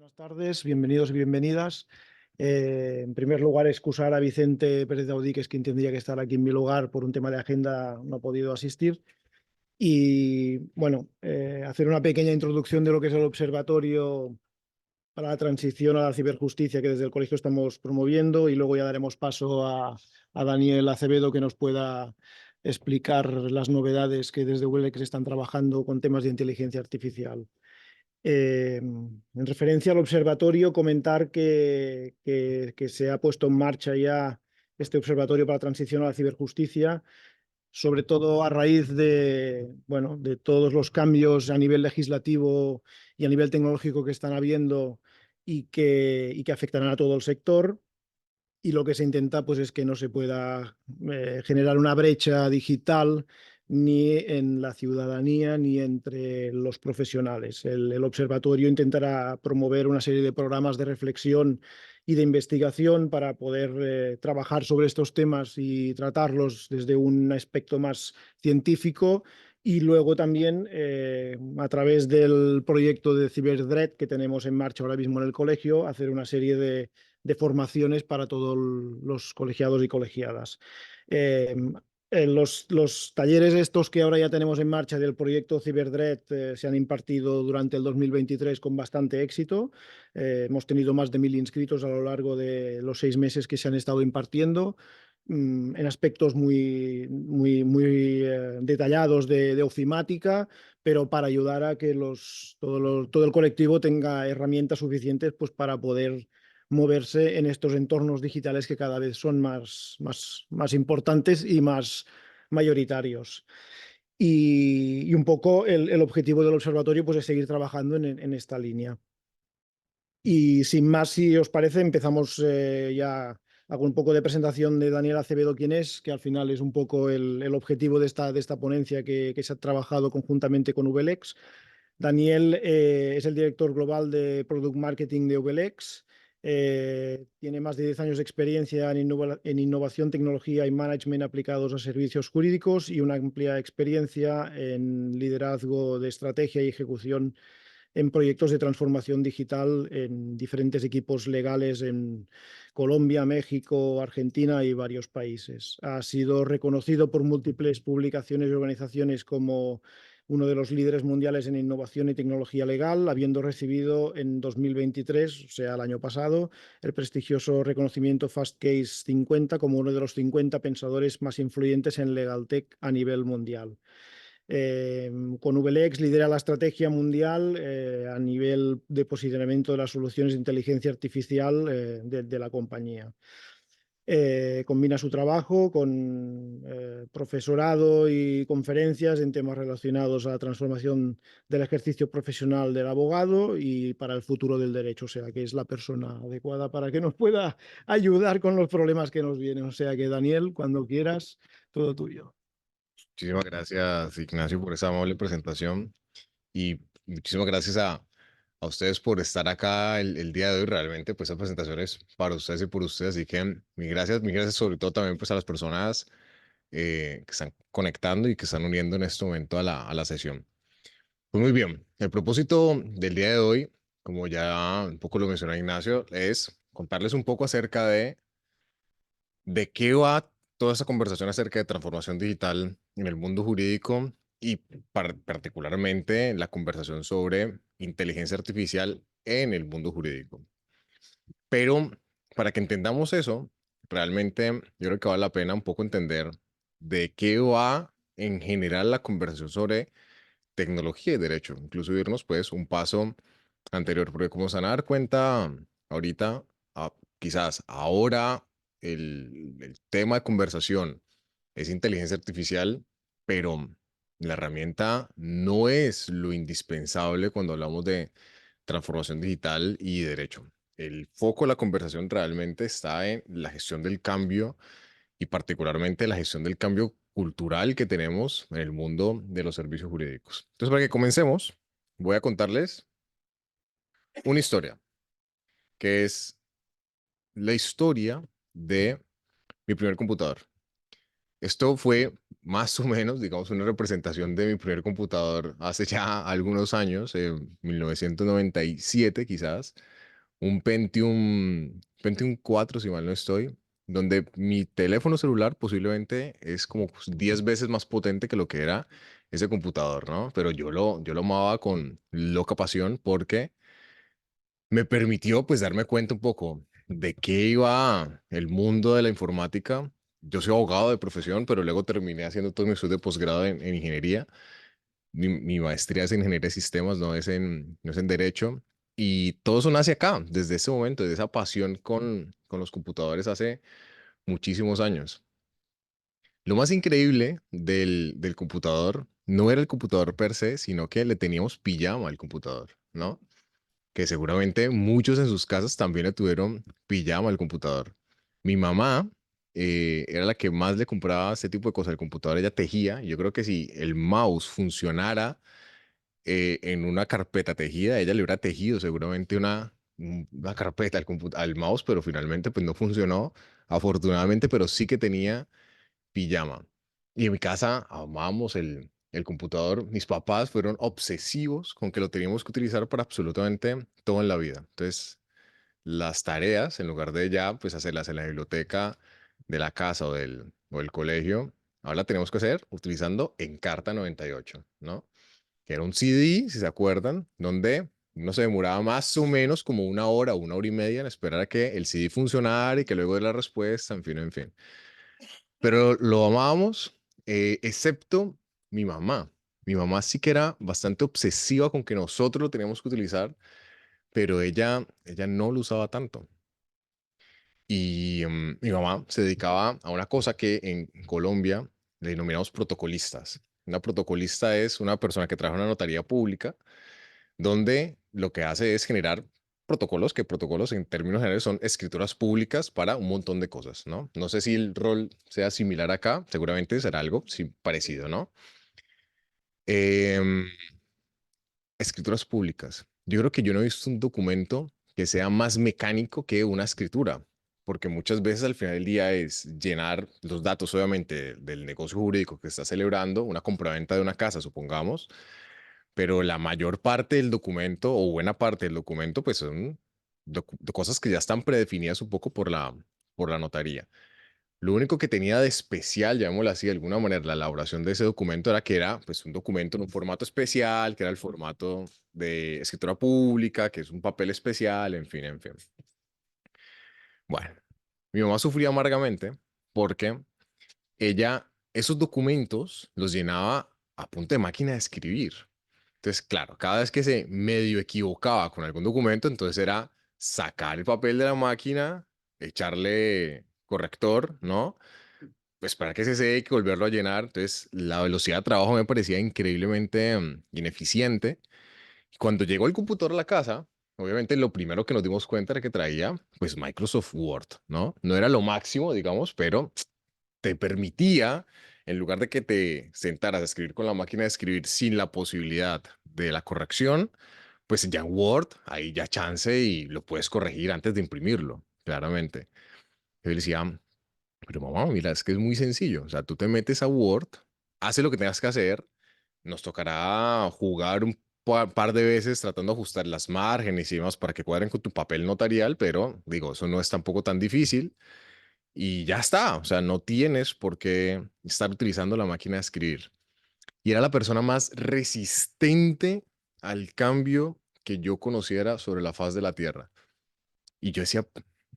Buenas tardes, bienvenidos y bienvenidas. En primer lugar, excusar a Vicente Pérez Daudí, que es quien tendría que estar aquí en mi lugar por un tema de agenda, no ha podido asistir. Y bueno, hacer una pequeña introducción de lo que es el Observatorio para la Transición a la Ciberjusticia que desde el colegio estamos promoviendo, y luego ya daremos paso a Daniel Acevedo, que nos pueda explicar las novedades que desde ULEX están trabajando con temas de inteligencia artificial. En referencia al observatorio, comentar que se ha puesto en marcha ya este observatorio para la transición a la ciberjusticia, sobre todo a raíz bueno, de todos los cambios a nivel legislativo y a nivel tecnológico que están habiendo y que afectarán a todo el sector. Y lo que se intenta, pues, es que no se pueda generar una brecha digital ni en la ciudadanía ni entre los profesionales. El observatorio intentará promover una serie de programas de reflexión y de investigación para poder trabajar sobre estos temas y tratarlos desde un aspecto más científico. Y luego también, a través del proyecto de Cyberdread que tenemos en marcha ahora mismo en el colegio, hacer una serie de formaciones para todos los colegiados y colegiadas. Eh, los talleres estos que ahora ya tenemos en marcha del proyecto Cyberdread se han impartido durante el 2023 con bastante éxito. Hemos tenido más de 1000 inscritos a lo largo de los 6 meses que se han estado impartiendo, en aspectos muy detallados de ofimática, pero para ayudar a que todo el colectivo tenga herramientas suficientes, pues, para poder moverse en estos entornos digitales que cada vez son más importantes y más mayoritarios. Y un poco el objetivo del observatorio, pues, es seguir trabajando en esta línea. Y sin más, si os parece, empezamos ya. Hago un poco de presentación de Daniel Acevedo, quién es, que al final es un poco el objetivo de esta ponencia que se ha trabajado conjuntamente con VLEX. Daniel es el director global de Product Marketing de VLEX. Tiene más de 10 años de experiencia en innovación, tecnología y management aplicados a servicios jurídicos, y una amplia experiencia en liderazgo de estrategia y ejecución en proyectos de transformación digital en diferentes equipos legales en Colombia, México, Argentina y varios países. Ha sido reconocido por múltiples publicaciones y organizaciones como uno de los líderes mundiales en innovación y tecnología legal, habiendo recibido en 2023, o sea, el año pasado, el prestigioso reconocimiento Fast Case 50 como uno de los 50 pensadores más influyentes en Legal Tech a nivel mundial. Con VLEX lidera la estrategia mundial a nivel de posicionamiento de las soluciones de inteligencia artificial de la compañía. Combina su trabajo con profesorado y conferencias en temas relacionados a la transformación del ejercicio profesional del abogado y para el futuro del derecho, o sea que es la persona adecuada para que nos pueda ayudar con los problemas que nos vienen. O sea que, Daniel, cuando quieras, todo tuyo. Muchísimas gracias, Ignacio, por esa amable presentación y muchísimas gracias a ustedes por estar acá el día de hoy. Realmente, pues, esa presentación es para ustedes y por ustedes, así que mil gracias sobre todo también, pues, a las personas que están conectando y que están uniendo en este momento a la sesión. Pues muy bien, el propósito del día de hoy, como ya un poco lo mencionó Ignacio, es contarles un poco acerca de qué va toda esta conversación acerca de transformación digital en el mundo jurídico y particularmente la conversación sobre inteligencia artificial en el mundo jurídico. Pero para que entendamos eso, realmente yo creo que vale la pena un poco entender de qué va en general la conversación sobre tecnología y derecho, incluso irnos pues un paso anterior, porque como se van a dar cuenta ahorita, quizás ahora el tema de conversación es inteligencia artificial, pero la herramienta no es lo indispensable cuando hablamos de transformación digital y derecho. El foco de la conversación realmente está en la gestión del cambio y particularmente la gestión del cambio cultural que tenemos en el mundo de los servicios jurídicos. Entonces, para que comencemos, voy a contarles una historia, que es la historia de mi primer computador. Esto fue más o menos, digamos, una representación de mi primer computador hace ya algunos años, 1997 quizás, un Pentium 4, si mal no estoy, donde mi teléfono celular posiblemente es como 10 veces más potente que lo que era ese computador, ¿no? Pero yo lo amaba con loca pasión porque me permitió pues darme cuenta un poco de qué iba el mundo de la informática. Yo soy abogado de profesión, pero luego terminé haciendo todo mi estudio de posgrado en ingeniería. Mi maestría es en ingeniería de sistemas, no es en derecho. Y todo eso nace acá, desde ese momento, de esa pasión con los computadores hace muchísimos años. Lo más increíble del computador no era el computador per se, sino que le teníamos pijama al computador, ¿no? Que seguramente muchos en sus casas también le tuvieron pijama al computador. Mi mamá era la que más le compraba este tipo de cosas. El computador ella tejía. Yo creo que si el mouse funcionara en una carpeta tejida, ella le hubiera tejido seguramente una carpeta al mouse, pero finalmente pues no funcionó, afortunadamente, pero sí que tenía pijama. Y en mi casa amábamos el computador. Mis papás fueron obsesivos con que lo teníamos que utilizar para absolutamente todo en la vida. Entonces, las tareas, en lugar de ya pues hacerlas en la biblioteca de la casa o del colegio, ahora la tenemos que hacer utilizando Encarta 98, ¿no? Que era un CD, si se acuerdan, donde no se demoraba más o menos como una hora y media en esperar a que el CD funcionara y que luego de la respuesta, en fin, en fin. Pero lo amábamos, excepto mi mamá. Mi mamá sí que era bastante obsesiva con que nosotros lo teníamos que utilizar, pero ella no lo usaba tanto. Y mi mamá se dedicaba a una cosa que en Colombia le denominamos protocolistas. Una protocolista es una persona que trabaja en una notaría pública donde lo que hace es generar protocolos, que protocolos en términos generales son escrituras públicas para un montón de cosas, ¿no? No sé si el rol sea similar acá, seguramente será algo sí, parecido, ¿no? Em, Escrituras públicas. Yo creo que yo no he visto un documento que sea más mecánico que una escritura, porque muchas veces al final del día es llenar los datos, obviamente, del negocio jurídico que está celebrando, una compraventa de una casa, supongamos, pero la mayor parte del documento o buena parte del documento, pues son cosas que ya están predefinidas un poco por la notaría. Lo único que tenía de especial, llamémoslo así, de alguna manera, la elaboración de ese documento era que era pues, un documento en un formato especial, que era el formato de escritura pública, que es un papel especial, en fin, en fin. Bueno, mi mamá sufría amargamente porque ella esos documentos los llenaba a punta de máquina de escribir. Entonces, claro, cada vez que se medio equivocaba con algún documento, entonces era sacar el papel de la máquina, echarle corrector, ¿no? Pues para que se seque, volverlo a llenar. Entonces, la velocidad de trabajo me parecía increíblemente ineficiente. Y cuando llegó el computador a la casa, obviamente lo primero que nos dimos cuenta era que traía, pues, Microsoft Word, ¿no? No era lo máximo, digamos, pero te permitía, en lugar de que te sentaras a escribir con la máquina de escribir sin la posibilidad de la corrección, pues ya en Word, ahí ya chance y lo puedes corregir antes de imprimirlo, claramente. Yo le decía, pero mamá, mira, es que es muy sencillo. O sea, tú te metes a Word, haces lo que tengas que hacer, nos tocará jugar un par de veces tratando de ajustar las márgenes y demás para que cuadren con tu papel notarial, pero digo, eso no es tampoco tan difícil y ya está. O sea, no tienes por qué estar utilizando la máquina de escribir. Y era la persona más resistente al cambio que yo conociera sobre la faz de la Tierra. Y yo decía,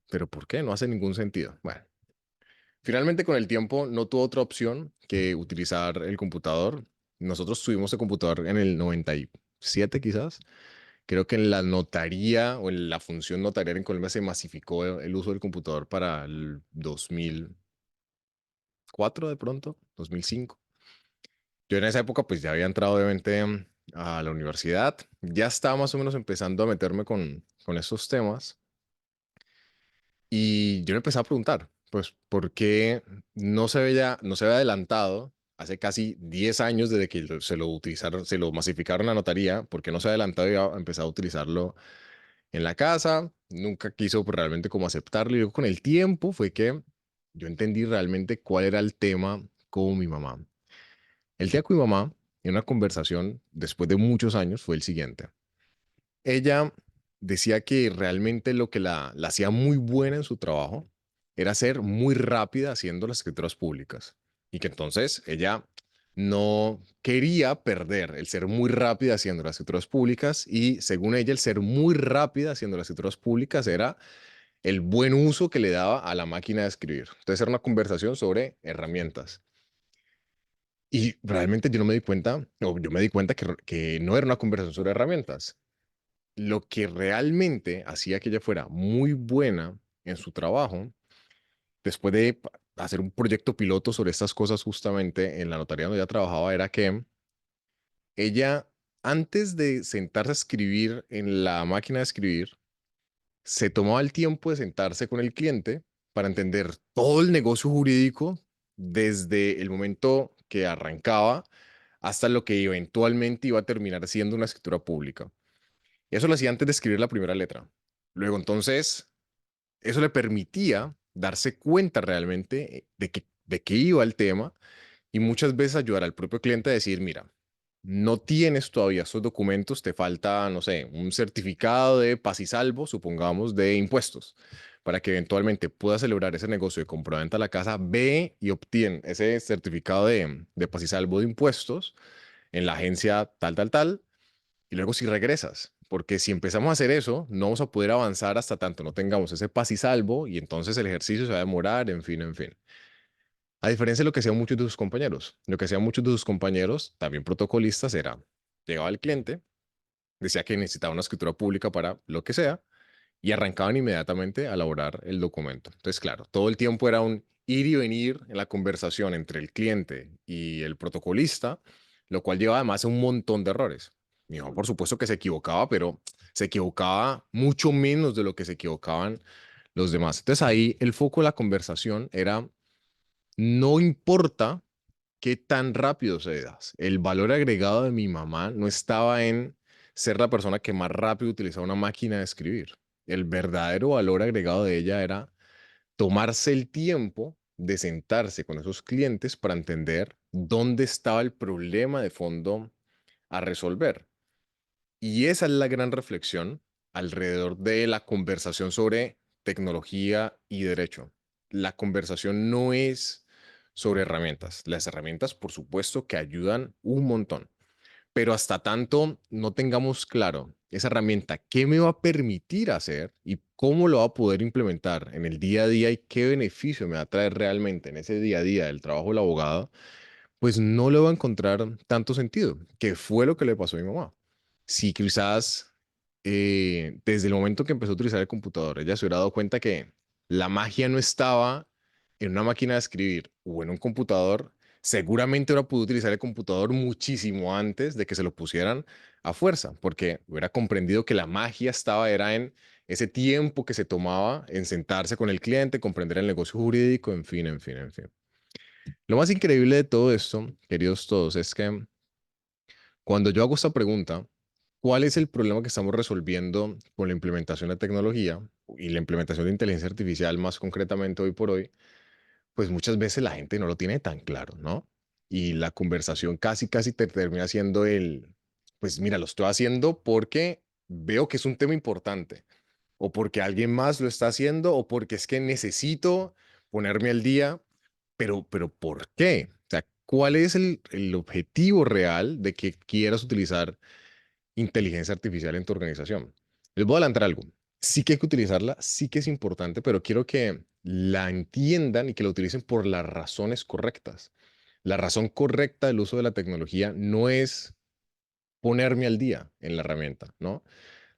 pero ¿por qué? No hace ningún sentido. Bueno, finalmente con el tiempo no tuvo otra opción que utilizar el computador. Nosotros tuvimos el computador en el 97 quizás. Creo que en la notaría o en la función notarial en Colombia se masificó el uso del computador para el 2004 de pronto, 2005. Yo en esa época pues ya había entrado obviamente a la universidad, ya estaba más o menos empezando a meterme con estos temas y yo me empecé a preguntar, pues, ¿por qué no se había adelantado hace casi 10 años desde que se lo utilizaron, se lo masificaron en la notaría? ¿Por qué no se ha adelantado y ha empezado a utilizarlo en la casa? Nunca quiso pues, realmente como aceptarlo y luego con el tiempo fue que yo entendí realmente cuál era el tema con mi mamá. El día con mi mamá, en una conversación después de muchos años, fue el siguiente. Ella decía que realmente lo que la hacía muy buena en su trabajo era ser muy rápida haciendo las escrituras públicas y que entonces ella no quería perder el ser muy rápida haciendo las escrituras públicas y según ella el ser muy rápida haciendo las escrituras públicas era el buen uso que le daba a la máquina de escribir. Entonces era una conversación sobre herramientas. Y realmente yo no me di cuenta, o yo me di cuenta que no era una conversación sobre herramientas. Lo que realmente hacía que ella fuera muy buena en su trabajo, después de hacer un proyecto piloto sobre estas cosas justamente en la notaría donde ella trabajaba, era que ella, antes de sentarse a escribir en la máquina de escribir, se tomaba el tiempo de sentarse con el cliente para entender todo el negocio jurídico desde el momento que arrancaba hasta lo que eventualmente iba a terminar siendo una escritura pública. Y eso lo hacía antes de escribir la primera letra. Luego, entonces, eso le permitía darse cuenta realmente de qué iba el tema y muchas veces ayudar al propio cliente a decir, mira, no tienes todavía esos documentos, te falta, no sé, un certificado de paz y salvo, supongamos, de impuestos, para que eventualmente pueda celebrar ese negocio de compraventa a la casa, ve y obtiene ese certificado de paz y salvo de impuestos en la agencia tal, tal, tal, y luego si regresas. Porque si empezamos a hacer eso, no vamos a poder avanzar hasta tanto no tengamos ese paz y salvo y entonces el ejercicio se va a demorar, en fin, en fin. A diferencia de lo que hacían muchos de sus compañeros. Lo que hacían muchos de sus compañeros, también protocolistas, era, llegaba el cliente, decía que necesitaba una escritura pública para lo que sea, y arrancaban inmediatamente a elaborar el documento. Entonces, claro, todo el tiempo era un ir y venir en la conversación entre el cliente y el protocolista, lo cual llevaba además a un montón de errores. Mi hijo, por supuesto que se equivocaba, pero se equivocaba mucho menos de lo que se equivocaban los demás. Entonces ahí el foco de la conversación era no importa qué tan rápido seas. El valor agregado de mi mamá no estaba en ser la persona que más rápido utilizaba una máquina de escribir. El verdadero valor agregado de ella era tomarse el tiempo de sentarse con esos clientes para entender dónde estaba el problema de fondo a resolver. Y esa es la gran reflexión alrededor de la conversación sobre tecnología y derecho. La conversación no es sobre herramientas. Las herramientas, por supuesto, que ayudan un montón, pero hasta tanto no tengamos claro esa herramienta, qué me va a permitir hacer y cómo lo va a poder implementar en el día a día y qué beneficio me va a traer realmente en ese día a día del trabajo del abogado, pues no le va a encontrar tanto sentido, que fue lo que le pasó a mi mamá. Si quizás desde el momento que empezó a utilizar el computador, ella se hubiera dado cuenta que la magia no estaba en una máquina de escribir o en un computador, seguramente ahora pudo utilizar el computador muchísimo antes de que se lo pusieran a fuerza, porque hubiera comprendido que la magia estaba era en ese tiempo que se tomaba en sentarse con el cliente, comprender el negocio jurídico, en fin, en fin, en fin. Lo más increíble de todo esto, queridos todos, es que cuando yo hago esta pregunta, ¿cuál es el problema que estamos resolviendo con la implementación de tecnología y la implementación de inteligencia artificial más concretamente hoy por hoy? Pues muchas veces la gente no lo tiene tan claro, ¿no? Y la conversación casi, casi te termina siendo pues mira, lo estoy haciendo porque veo que es un tema importante, o porque alguien más lo está haciendo, o porque es que necesito ponerme al día, pero ¿por qué? O sea, ¿cuál es el objetivo real de que quieras utilizar inteligencia artificial en tu organización? Les voy a adelantar algo. Sí que hay que utilizarla, sí que es importante, pero quiero que la entiendan y que la utilicen por las razones correctas. La razón correcta del uso de la tecnología no es ponerme al día en la herramienta, ¿no?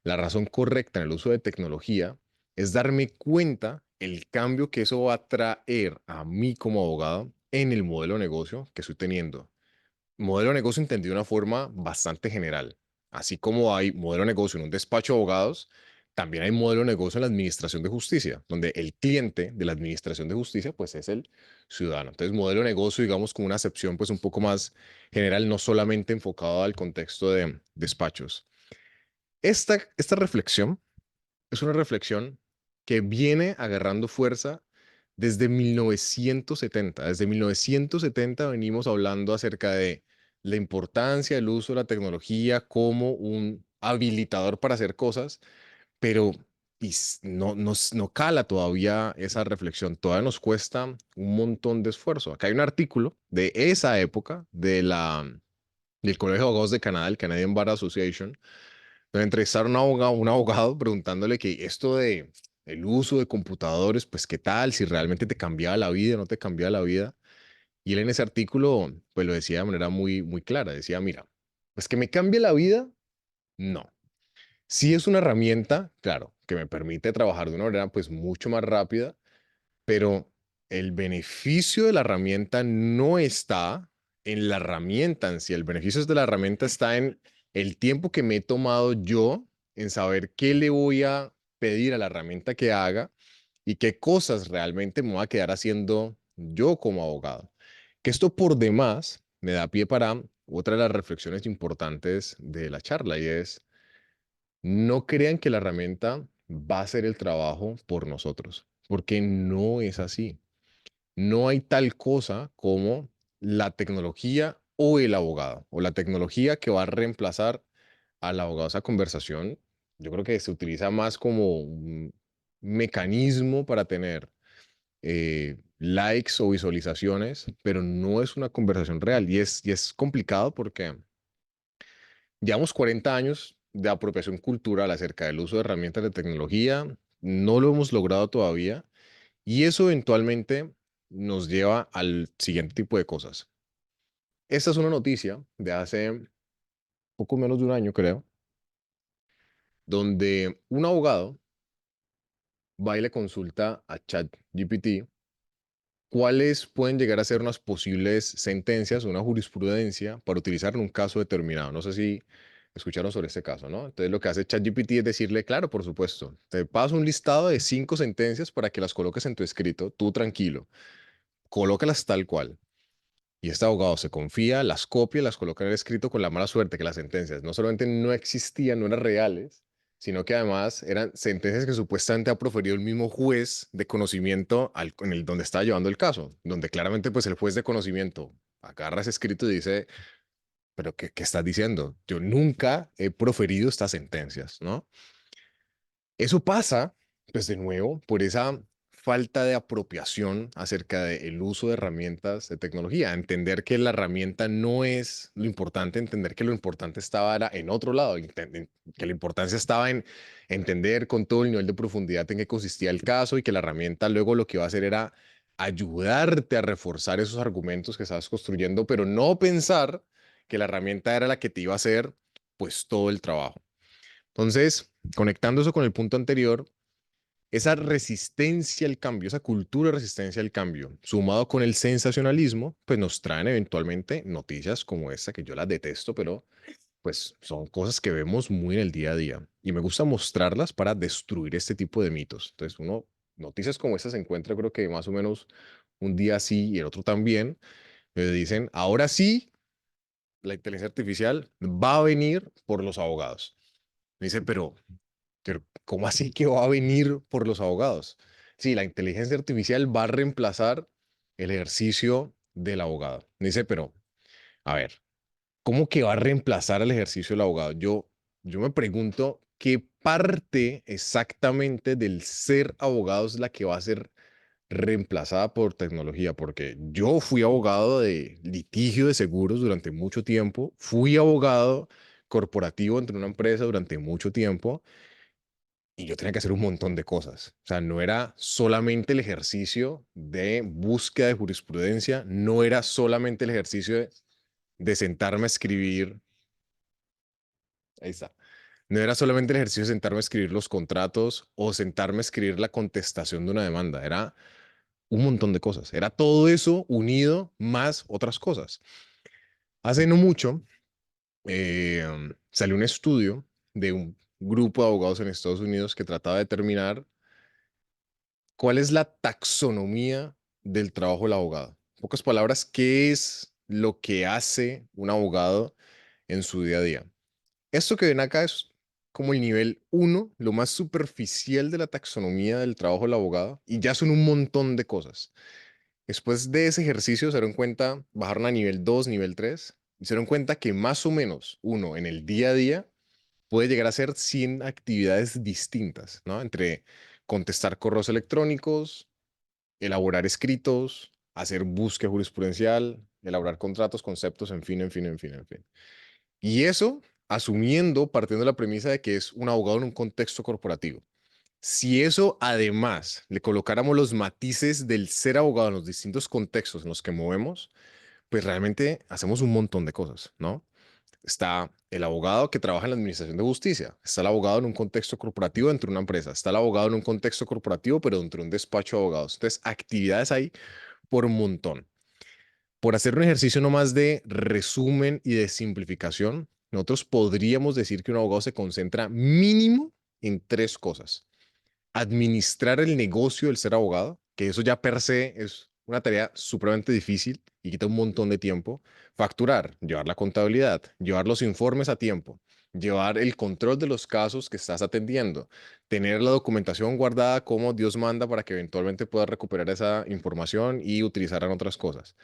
La razón correcta en el uso de tecnología es darme cuenta el cambio que eso va a traer a mí como abogado en el modelo de negocio que estoy teniendo. Modelo de negocio entendido de una forma bastante general. Así como hay modelo de negocio en un despacho de abogados, también hay modelo de negocio en la administración de justicia, donde el cliente de la administración de justicia pues es el ciudadano. Entonces, modelo de negocio, digamos, como una acepción pues un poco más general, no solamente enfocado al contexto de despachos. Esta reflexión es una reflexión que viene agarrando fuerza desde 1970. Desde 1970 venimos hablando acerca de la importancia del uso de la tecnología como un habilitador para hacer cosas, pero no cala todavía esa reflexión. Todavía nos cuesta un montón de esfuerzo. Acá hay un artículo de esa época del Colegio de Abogados de Canadá, el Canadian Bar Association, donde entrevistaron a un abogado preguntándole que esto de el uso de computadores, pues qué tal, si realmente te cambiaba la vida, no te cambiaba la vida. Y él en ese artículo, pues lo decía de manera muy, muy clara. Decía, mira, pues que me cambie la vida, no. Sí es una herramienta, claro, que me permite trabajar de una manera pues mucho más rápida, pero el beneficio de la herramienta no está en la herramienta en sí. El beneficio de la herramienta está en el tiempo que me he tomado yo en saber qué le voy a pedir a la herramienta que haga y qué cosas realmente me voy a quedar haciendo yo como abogado. Que esto por demás me da pie para otra de las reflexiones importantes de la charla y es, no crean que la herramienta va a hacer el trabajo por nosotros, porque no es así. No hay tal cosa como la tecnología o el abogado, o la tecnología que va a reemplazar al abogado. Esa conversación, yo creo que se utiliza más como un mecanismo para tener likes o visualizaciones, pero no es una conversación real. Y es complicado porque llevamos 40 años de apropiación cultural acerca del uso de herramientas de tecnología, no lo hemos logrado todavía, y eso eventualmente nos lleva al siguiente tipo de cosas. Esta es una noticia de hace poco menos de un año, creo, donde un abogado va y le consulta a ChatGPT cuáles pueden llegar a ser unas posibles sentencias, una jurisprudencia para utilizar en un caso determinado. No sé si escucharon sobre este caso, ¿no? Entonces lo que hace ChatGPT es decirle, claro, por supuesto, te paso un listado de 5 sentencias para que las coloques en tu escrito, tú tranquilo, colócalas tal cual. Y este abogado se confía, las copia, las coloca en el escrito con la mala suerte que las sentencias no solamente no existían, no eran reales, sino que además eran sentencias que supuestamente ha proferido el mismo juez de conocimiento en el donde estaba llevando el caso, donde claramente pues el juez de conocimiento agarra ese escrito y dice, pero ¿qué estás diciendo? Yo nunca he proferido estas sentencias, ¿no? Eso pasa, pues de nuevo, por esa falta de apropiación acerca del uso de herramientas de tecnología. Entender que la herramienta no es lo importante, entender que lo importante estaba en otro lado, que la importancia estaba en entender con todo el nivel de profundidad en qué consistía el caso y que la herramienta luego lo que iba a hacer era ayudarte a reforzar esos argumentos que estabas construyendo, pero no pensar que la herramienta era la que te iba a hacer pues todo el trabajo. Entonces, conectando eso con el punto anterior, esa resistencia al cambio, esa cultura de resistencia al cambio, sumado con el sensacionalismo, pues nos traen eventualmente noticias como esta, que yo las detesto, pero pues son cosas que vemos muy en el día a día. Y me gusta mostrarlas para destruir este tipo de mitos. Entonces, noticias como estas se encuentra, creo que más o menos un día sí y el otro también, me dicen, ahora sí, la inteligencia artificial va a venir por los abogados. Me dice, pero ¿cómo así que va a venir por los abogados? Sí, la inteligencia artificial va a reemplazar el ejercicio del abogado. Me dice, pero, a ver, ¿cómo que va a reemplazar el ejercicio del abogado? Yo me pregunto qué parte exactamente del ser abogado es la que va a ser reemplazada por tecnología, porque yo fui abogado de litigio de seguros durante mucho tiempo, fui abogado corporativo entre una empresa durante mucho tiempo y yo tenía que hacer un montón de cosas. O sea, no era solamente el ejercicio de búsqueda de jurisprudencia, no era solamente el ejercicio de sentarme a escribir. Ahí está. No era solamente el ejercicio de sentarme a escribir los contratos o sentarme a escribir la contestación de una demanda. Era un montón de cosas. Era todo eso unido más otras cosas. Hace no mucho salió un estudio de un grupo de abogados en Estados Unidos que trataba de determinar cuál es la taxonomía del trabajo del abogado. En pocas palabras, ¿qué es lo que hace un abogado en su día a día? Esto que ven acá es como el nivel uno, lo más superficial de la taxonomía del trabajo del abogado, y ya son un montón de cosas. Después de ese ejercicio se dieron cuenta, bajaron a nivel 2, nivel 3, y se dieron cuenta que más o menos uno en el día a día puede llegar a ser 100 actividades distintas, ¿no? Entre contestar correos electrónicos, elaborar escritos, hacer búsqueda jurisprudencial, elaborar contratos, conceptos, en fin, en fin, en fin, en fin. Y eso asumiendo, partiendo de la premisa de que es un abogado en un contexto corporativo. Si eso además le colocáramos los matices del ser abogado en los distintos contextos en los que movemos, pues realmente hacemos un montón de cosas, ¿no? Está el abogado que trabaja en la administración de justicia, está el abogado en un contexto corporativo dentro de una empresa, está el abogado en un contexto corporativo pero dentro de un despacho de abogados. Entonces, actividades hay por un montón. Por hacer un ejercicio no más de resumen y de simplificación, nosotros podríamos decir que un abogado se concentra mínimo en tres cosas: administrar el negocio del ser abogado, que eso ya per se es una tarea supremamente difícil y quita un montón de tiempo. Facturar, llevar la contabilidad, llevar los informes a tiempo, llevar el control de los casos que estás atendiendo, tener la documentación guardada como Dios manda para que eventualmente puedas recuperar esa información y utilizarla en otras cosas.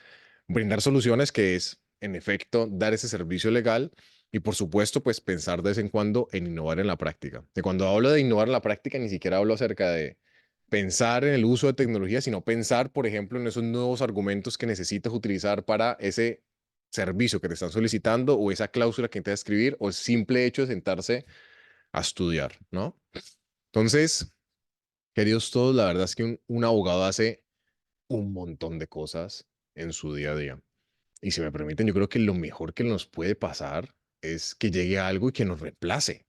Brindar soluciones, que es, en efecto, dar ese servicio legal. Y por supuesto, pues pensar de vez en cuando en innovar en la práctica. Y cuando hablo de innovar en la práctica, ni siquiera hablo acerca de pensar en el uso de tecnología, sino pensar, por ejemplo, en esos nuevos argumentos que necesitas utilizar para ese servicio que te están solicitando, o esa cláusula que intentas escribir, o el simple hecho de sentarse a estudiar, ¿no? Entonces, queridos todos, la verdad es que un abogado hace un montón de cosas en su día a día. Y si me permiten, yo creo que lo mejor que nos puede pasar es que llegue algo y que nos reemplace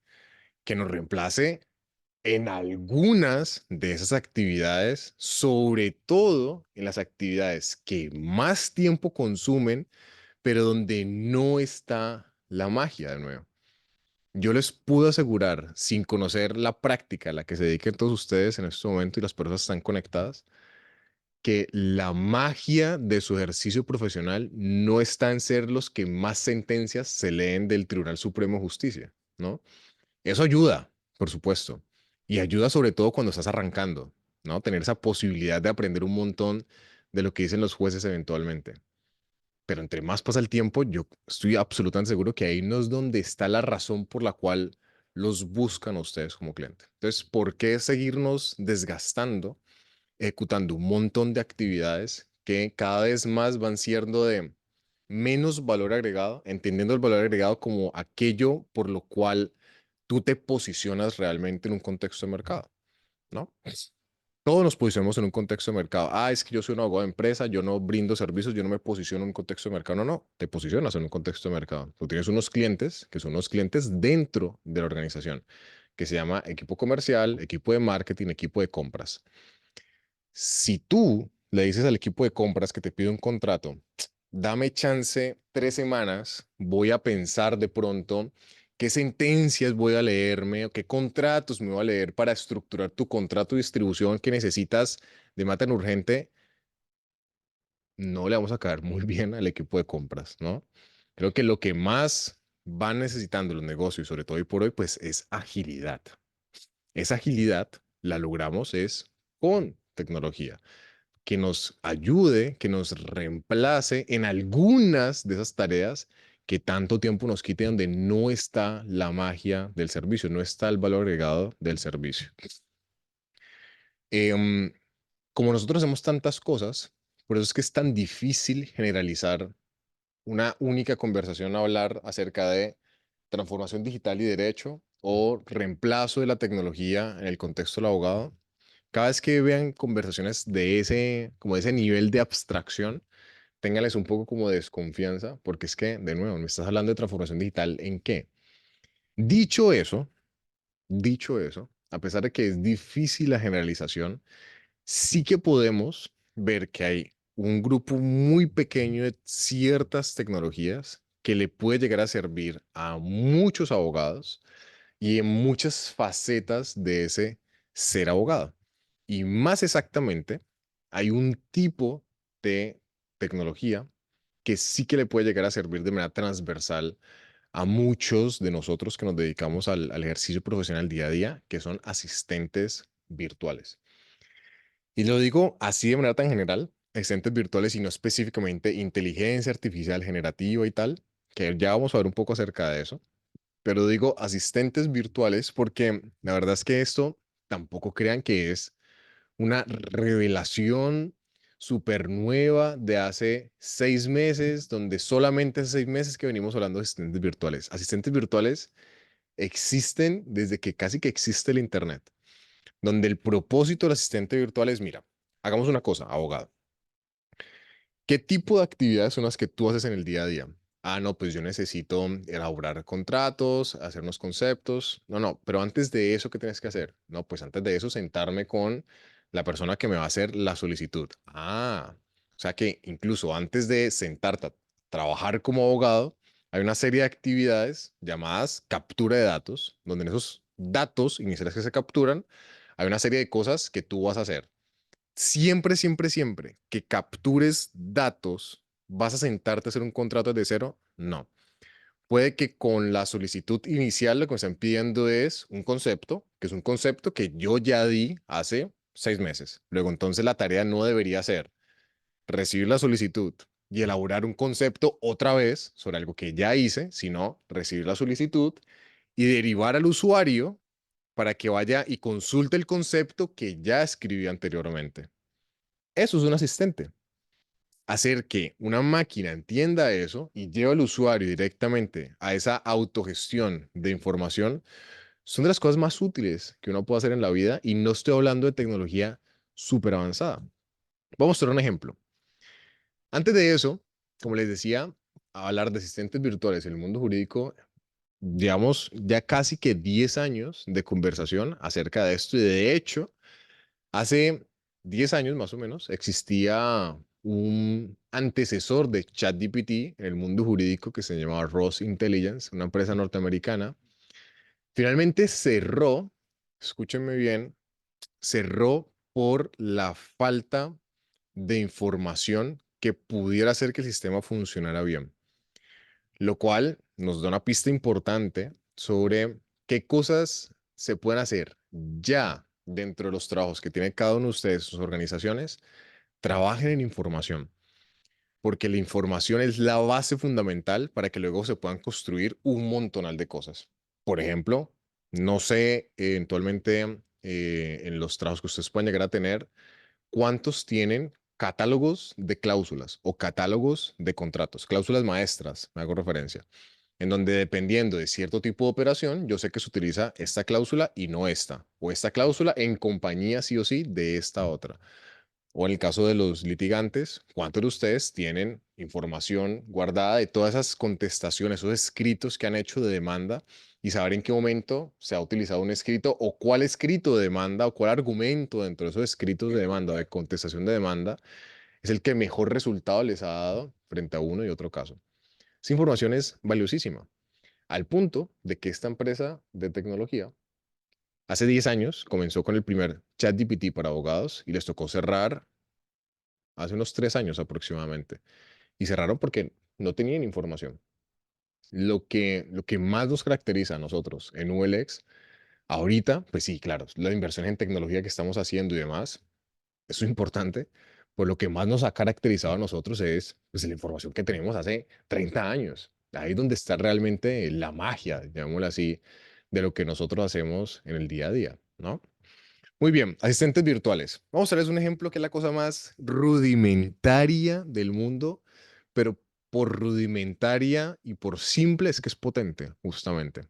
en algunas de esas actividades, sobre todo en las actividades que más tiempo consumen, pero donde no está la magia de nuevo. Yo les puedo asegurar, sin conocer la práctica a la que se dediquen todos ustedes en este momento y las personas están conectadas, que la magia de su ejercicio profesional no está en ser los que más sentencias se leen del Tribunal Supremo de Justicia, ¿no? Eso ayuda, por supuesto, y ayuda sobre todo cuando estás arrancando, ¿no? Tener esa posibilidad de aprender un montón de lo que dicen los jueces eventualmente. Pero entre más pasa el tiempo, yo estoy absolutamente seguro que ahí no es donde está la razón por la cual los buscan a ustedes como cliente. Entonces, ¿por qué seguirnos desgastando ejecutando un montón de actividades que cada vez más van siendo de menos valor agregado, entendiendo el valor agregado como aquello por lo cual tú te posicionas realmente en un contexto de mercado, ¿no? Todos nos posicionamos en un contexto de mercado. Ah, es que yo soy un abogado de empresa, yo no brindo servicios, yo no me posiciono en un contexto de mercado. No, no, te posicionas en un contexto de mercado. Tú tienes unos clientes que son unos clientes dentro de la organización, que se llama equipo comercial, equipo de marketing, equipo de compras. Si tú le dices al equipo de compras que te pide un contrato, dame chance 3 semanas, voy a pensar de pronto qué sentencias voy a leerme o qué contratos me voy a leer para estructurar tu contrato de distribución que necesitas de manera tan urgente, no le vamos a caer muy bien al equipo de compras, ¿no? Creo que lo que más van necesitando los negocios, sobre todo hoy por hoy, pues es agilidad. Esa agilidad la logramos es con tecnología que nos ayude, que nos reemplace en algunas de esas tareas que tanto tiempo nos quite, donde no está la magia del servicio, no está el valor agregado del servicio. Em, Como nosotros hacemos tantas cosas, por eso es que es tan difícil generalizar una única conversación a hablar acerca de transformación digital y derecho o reemplazo de la tecnología en el contexto del abogado. Cada vez que vean conversaciones de ese, como de ese nivel de abstracción, ténganles un poco como de desconfianza, porque es que, de nuevo, me estás hablando de transformación digital, ¿en qué? Dicho eso, dicho eso, a pesar de que es difícil la generalización, sí que podemos ver que hay un grupo muy pequeño de ciertas tecnologías que le puede llegar a servir a muchos abogados y en muchas facetas de ese ser abogado. Y más exactamente, hay un tipo de tecnología que sí que le puede llegar a servir de manera transversal a muchos de nosotros que nos dedicamos al ejercicio profesional día a día, que son asistentes virtuales. Y lo digo así de manera tan general, asistentes virtuales y no específicamente inteligencia artificial generativa y tal, que ya vamos a ver un poco acerca de eso, pero digo asistentes virtuales porque la verdad es que esto tampoco crean que es una revelación súper nueva de hace 6 meses, donde solamente hace 6 meses que venimos hablando de asistentes virtuales. Asistentes virtuales existen desde que casi que existe el Internet, donde el propósito del asistente virtual es, mira, hagamos una cosa, abogado. ¿Qué tipo de actividades son las que tú haces en el día a día? Ah, no, pues yo necesito elaborar contratos, hacer unos conceptos. No, no, pero antes de eso, ¿qué tienes que hacer? No, pues antes de eso, sentarme con la persona que me va a hacer la solicitud. Ah, o sea que incluso antes de sentarte a trabajar como abogado, hay una serie de actividades llamadas captura de datos, donde en esos datos iniciales que se capturan, hay una serie de cosas que tú vas a hacer. Siempre, siempre, siempre que captures datos, ¿vas a sentarte a hacer un contrato desde cero? No. Puede que con la solicitud inicial lo que me están pidiendo es un concepto, que es un concepto que yo ya di hace 6 meses. Luego, entonces la tarea no debería ser recibir la solicitud y elaborar un concepto otra vez sobre algo que ya hice, sino recibir la solicitud y derivar al usuario para que vaya y consulte el concepto que ya escribí anteriormente. Eso es un asistente. Hacer que una máquina entienda eso y lleve al usuario directamente a esa autogestión de información son de las cosas más útiles que uno puede hacer en la vida y no estoy hablando de tecnología súper avanzada. Vamos a hacer un ejemplo. Antes de eso, como les decía, hablar de asistentes virtuales en el mundo jurídico, llevamos ya casi que 10 años de conversación acerca de esto y de hecho, hace 10 años más o menos existía un antecesor de ChatGPT en el mundo jurídico que se llamaba Ross Intelligence, una empresa norteamericana. Finalmente cerró, escúchenme bien, cerró por la falta de información que pudiera hacer que el sistema funcionara bien, lo cual nos da una pista importante sobre qué cosas se pueden hacer ya dentro de los trabajos que tiene cada uno de ustedes, sus organizaciones. Trabajen en información, porque la información es la base fundamental para que luego se puedan construir un montonal de cosas. Por ejemplo, no sé, eventualmente en los trabajos que ustedes pueden llegar a tener, ¿cuántos tienen catálogos de cláusulas o catálogos de contratos? Cláusulas maestras, me hago referencia, en donde dependiendo de cierto tipo de operación, yo sé que se utiliza esta cláusula y no esta, o esta cláusula en compañía sí o sí de esta otra. O en el caso de los litigantes, ¿cuántos de ustedes tienen información guardada de todas esas contestaciones, esos escritos que han hecho de demanda y saber en qué momento se ha utilizado un escrito o cuál escrito de demanda o cuál argumento dentro de esos escritos de demanda, de contestación de demanda, es el que mejor resultado les ha dado frente a uno y otro caso? Esa información es valiosísima, al punto de que esta empresa de tecnología hace 10 años comenzó con el primer ChatGPT para abogados y les tocó cerrar hace unos 3 años aproximadamente. Y cerraron porque no tenían información. Lo que más nos caracteriza a nosotros en ULX, ahorita, pues sí, claro, la inversión en tecnología que estamos haciendo y demás, eso es importante, pues lo que más nos ha caracterizado a nosotros es pues, la información que tenemos hace 30 años. Ahí es donde está realmente la magia, llamémoslo así, de lo que nosotros hacemos en el día a día, ¿no? Muy bien, asistentes virtuales. Vamos a darles un ejemplo que es la cosa más rudimentaria del mundo, pero por rudimentaria y por simple es que es potente, justamente.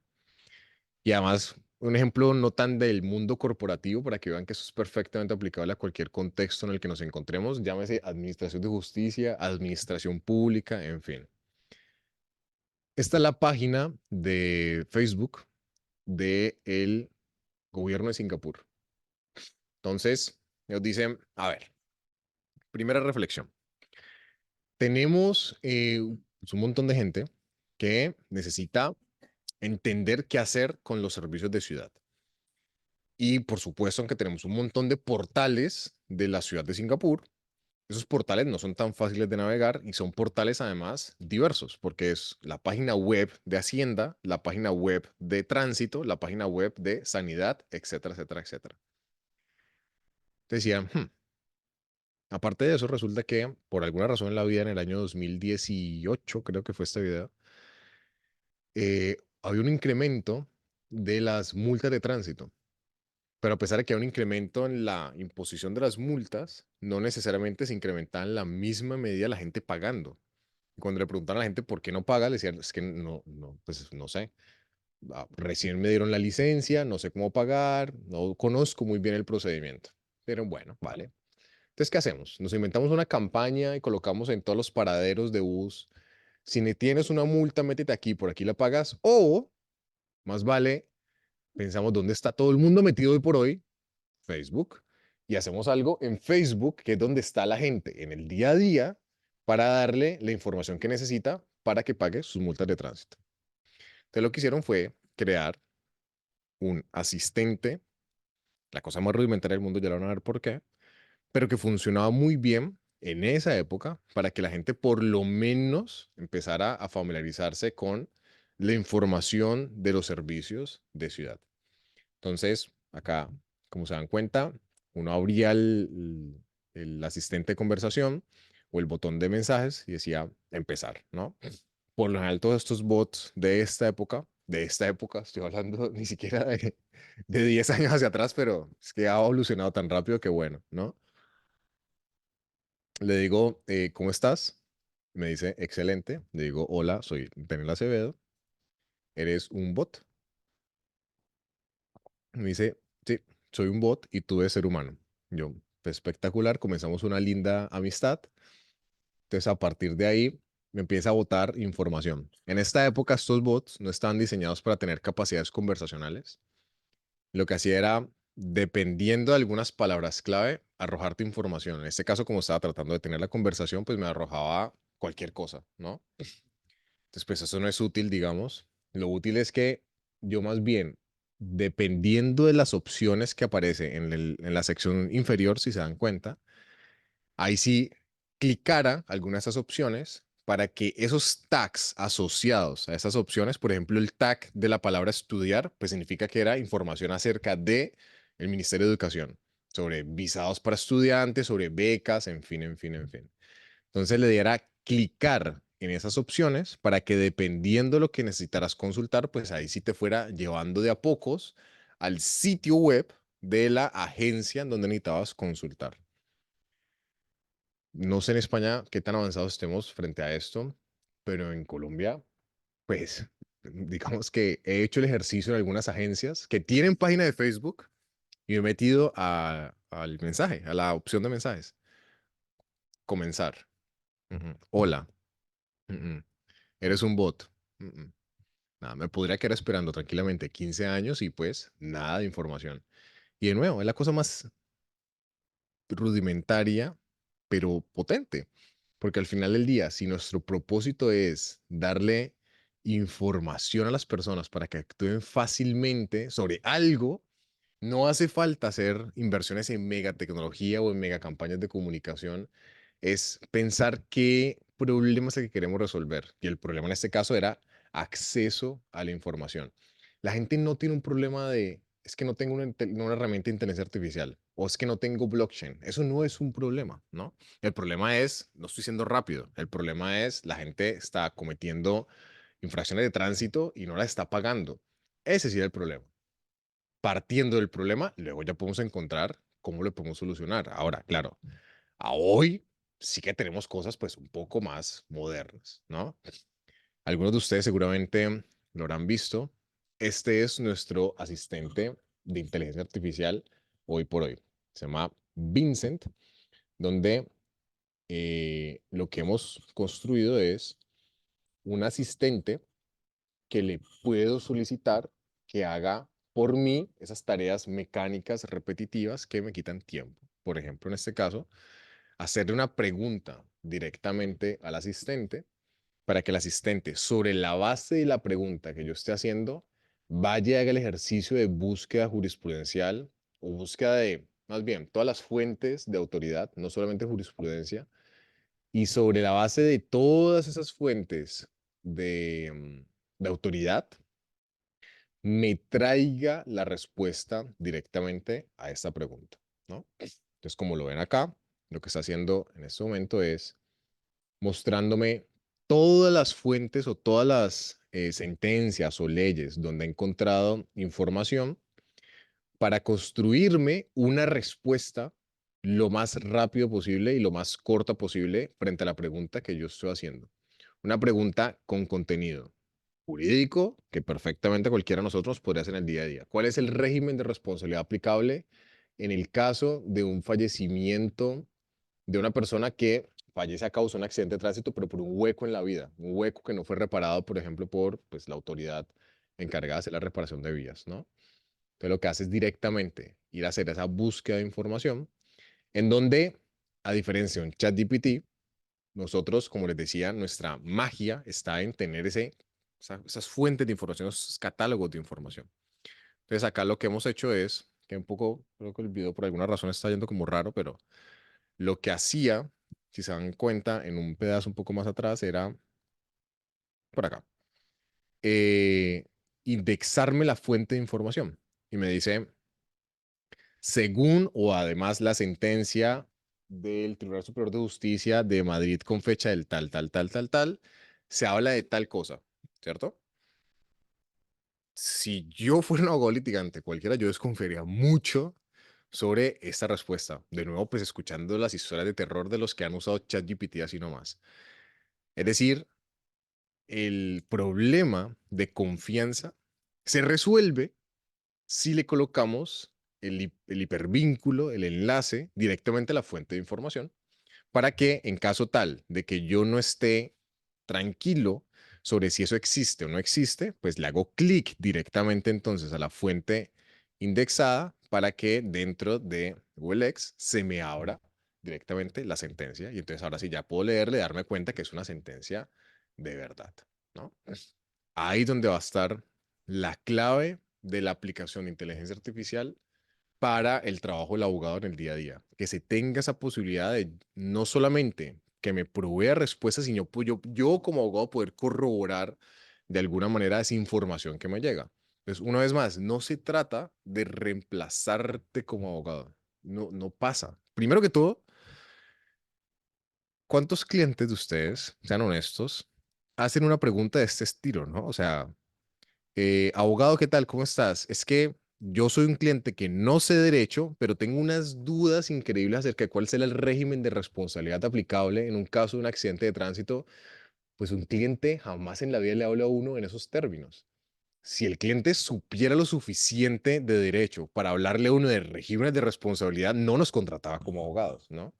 Y además, un ejemplo no tan del mundo corporativo para que vean que eso es perfectamente aplicable a cualquier contexto en el que nos encontremos, llámese administración de justicia, administración pública, en fin. Esta es la página de Facebook del gobierno de Singapur. Entonces, ellos dicen, a ver, primera reflexión. Tenemos pues, un montón de gente que necesita entender qué hacer con los servicios de ciudad. Y por supuesto, aunque tenemos un montón de portales de la ciudad de Singapur, Esos portales no son tan fáciles de navegar y son portales además diversos, porque es la página web de Hacienda, la página web de Tránsito, la página web de Sanidad, etcétera, etcétera, etcétera. Decían, aparte de eso, resulta que por alguna razón en la vida, en el año 2018, creo que fue este video, había un incremento de las multas de tránsito. Pero a pesar de que hay un incremento en la imposición de las multas, no necesariamente se incrementaba en la misma medida la gente pagando. Y cuando le preguntaron a la gente por qué no paga, le decían, es que no, pues no sé. Recién me dieron la licencia, no sé cómo pagar, no conozco muy bien el procedimiento. Pero bueno, vale. Entonces, ¿qué hacemos? Nos inventamos una campaña y colocamos en todos los paraderos de bus. Si ne tienes una multa, métete aquí, por aquí la pagas. O, más vale, pensamos dónde está todo el mundo metido hoy por hoy, Facebook, y hacemos algo en Facebook, que es donde está la gente en el día a día, para darle la información que necesita para que pague sus multas de tránsito. Entonces lo que hicieron fue crear un asistente, la cosa más rudimentaria del mundo, ya lo van a ver por qué, pero que funcionaba muy bien en esa época para que la gente por lo menos empezara a familiarizarse con la información de los servicios de ciudad. Entonces, acá, como se dan cuenta, uno abría el asistente de conversación o el botón de mensajes y decía empezar, ¿no? Por lo general, todos estos bots de esta época, estoy hablando ni siquiera de 10 años hacia atrás, pero es que ha evolucionado tan rápido que bueno, ¿no? Le digo, ¿cómo estás? Me dice, excelente. Le digo, hola, soy Daniel Acevedo. ¿Eres un bot? Me dice, sí, soy un bot y tú eres ser humano. Yo, pues, espectacular, comenzamos una linda amistad. Entonces, a partir de ahí, me empieza a botar información. En esta época, estos bots no estaban diseñados para tener capacidades conversacionales. Lo que hacía era, dependiendo de algunas palabras clave, arrojarte información. En este caso, como estaba tratando de tener la conversación, pues me arrojaba cualquier cosa, ¿no? Entonces, pues eso no es útil, digamos. Lo útil es que yo más bien, dependiendo de las opciones que aparece en la sección inferior, si se dan cuenta, ahí sí clicara alguna de esas opciones para que esos tags asociados a esas opciones, por ejemplo, el tag de la palabra estudiar, pues significa que era información acerca de el Ministerio de Educación, sobre visados para estudiantes, sobre becas, en fin, en fin, en fin. Entonces le diera clicar en esas opciones para que dependiendo de lo que necesitaras consultar, pues ahí sí te fuera llevando de a pocos al sitio web de la agencia en donde necesitabas consultar. No sé en España qué tan avanzados estemos frente a esto, pero en Colombia, pues digamos que he hecho el ejercicio en algunas agencias que tienen página de Facebook y me he metido al mensaje, a la opción de mensajes. Comenzar. Hola. Eres un bot. Nada, me podría quedar esperando tranquilamente 15 años y pues nada de información. Y de nuevo, es la cosa más rudimentaria, pero potente. Porque al final del día, si nuestro propósito es darle información a las personas para que actúen fácilmente sobre algo, no hace falta hacer inversiones en mega tecnología o en mega campañas de comunicación. Es pensar qué problema es el que queremos resolver. Y el problema en este caso era acceso a la información. La gente no tiene un problema de, es que no tengo una herramienta de inteligencia artificial o es que no tengo blockchain. Eso no es un problema, ¿no? El problema es, no estoy siendo rápido. El problema es, la gente está cometiendo infracciones de tránsito y no la está pagando. Ese sí es el problema. Partiendo del problema, luego ya podemos encontrar cómo lo podemos solucionar. Ahora, claro, a hoy sí que tenemos cosas pues un poco más modernas, ¿no? Algunos de ustedes seguramente lo habrán visto. Este es nuestro asistente de inteligencia artificial hoy por hoy. Se llama Vincent, donde lo que hemos construido es un asistente que le puedo solicitar que haga por mí esas tareas mecánicas repetitivas que me quitan tiempo. Por ejemplo, en este caso, hacerle una pregunta directamente al asistente para que el asistente, sobre la base de la pregunta que yo esté haciendo, vaya y haga el ejercicio de búsqueda jurisprudencial o búsqueda de más bien, todas las fuentes de autoridad, no solamente jurisprudencia, y sobre la base de todas esas fuentes de autoridad, me traiga la respuesta directamente a esta pregunta, ¿no? Entonces, como lo ven acá, lo que está haciendo en este momento es mostrándome todas las fuentes o todas las sentencias o leyes donde he encontrado información para construirme una respuesta lo más rápido posible y lo más corta posible frente a la pregunta que yo estoy haciendo. Una pregunta con contenido jurídico que perfectamente cualquiera de nosotros podría hacer en el día a día. ¿Cuál es el régimen de responsabilidad aplicable en el caso de un fallecimiento de una persona que fallece a causa de un accidente de tránsito, pero por un hueco en la vida, un hueco que no fue reparado, por ejemplo, por pues, la autoridad encargada de hacer la reparación de vías, ¿no? Entonces lo que hace es directamente ir a hacer esa búsqueda de información, en donde, a diferencia de un ChatGPT, nosotros, como les decía, nuestra magia está en tener esas fuentes de información, esos catálogos de información. Entonces acá lo que hemos hecho es, que un poco, creo que el video por alguna razón está yendo como raro, pero lo que hacía, si se dan cuenta, en un pedazo un poco más atrás, era por acá, eh, indexarme la fuente de información. Y me dice, según o además la sentencia del Tribunal Superior de Justicia de Madrid con fecha del tal, tal, tal, tal, tal, se habla de tal cosa, ¿cierto? Si yo fuera un abogado litigante, cualquiera, yo desconfiaría mucho sobre esta respuesta. De nuevo, pues escuchando las historias de terror de los que han usado ChatGPT así nomás. Es decir, el problema de confianza se resuelve si le colocamos el hipervínculo, el enlace directamente a la fuente de información, para que en caso tal de que yo no esté tranquilo sobre si eso existe o no existe, pues le hago clic directamente entonces a la fuente indexada para que dentro de OLX se me abra directamente la sentencia y entonces ahora sí ya puedo leerle y darme cuenta que es una sentencia de verdad, ¿no? Ahí donde va a estar la clave de la aplicación de inteligencia artificial para el trabajo del abogado en el día a día. Que se tenga esa posibilidad de no solamente que me provea respuestas, sino yo como abogado poder corroborar de alguna manera esa información que me llega. Entonces, una vez más, no se trata de reemplazarte como abogado. No, no pasa. Primero que todo, ¿cuántos clientes de ustedes, sean honestos, hacen una pregunta de este estilo, ¿no? O sea, abogado, ¿qué tal? ¿Cómo estás? Es que yo soy un cliente que no sé derecho, pero tengo unas dudas increíbles acerca de cuál será el régimen de responsabilidad aplicable en un caso de un accidente de tránsito. Pues un cliente jamás en la vida le habla a uno en esos términos. Si el cliente supiera lo suficiente de derecho para hablarle a uno de regímenes de responsabilidad, no nos contrataba como abogados, ¿no?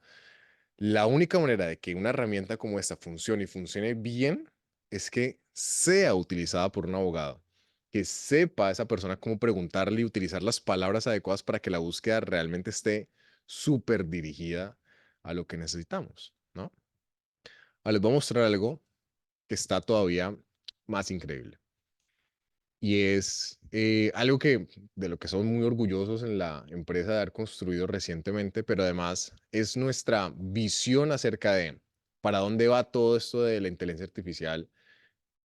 La única manera de que una herramienta como esta funcione y funcione bien es que sea utilizada por un abogado, que sepa a esa persona cómo preguntarle y utilizar las palabras adecuadas para que la búsqueda realmente esté súper dirigida a lo que necesitamos, ¿no? Ahora les voy a mostrar algo que está todavía más increíble y es algo que de lo que somos muy orgullosos en la empresa de haber construido recientemente, pero además es nuestra visión acerca de para dónde va todo esto de la inteligencia artificial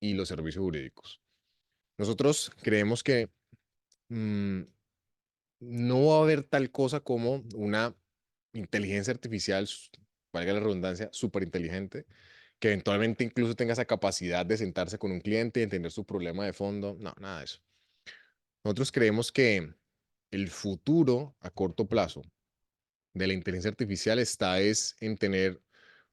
y los servicios jurídicos. Nosotros creemos que mm, no va a haber tal cosa como una inteligencia artificial, valga la redundancia, súper inteligente, que eventualmente incluso tenga esa capacidad de sentarse con un cliente y entender su problema de fondo. No, nada de eso. Nosotros creemos que el futuro a corto plazo de la inteligencia artificial está es en tener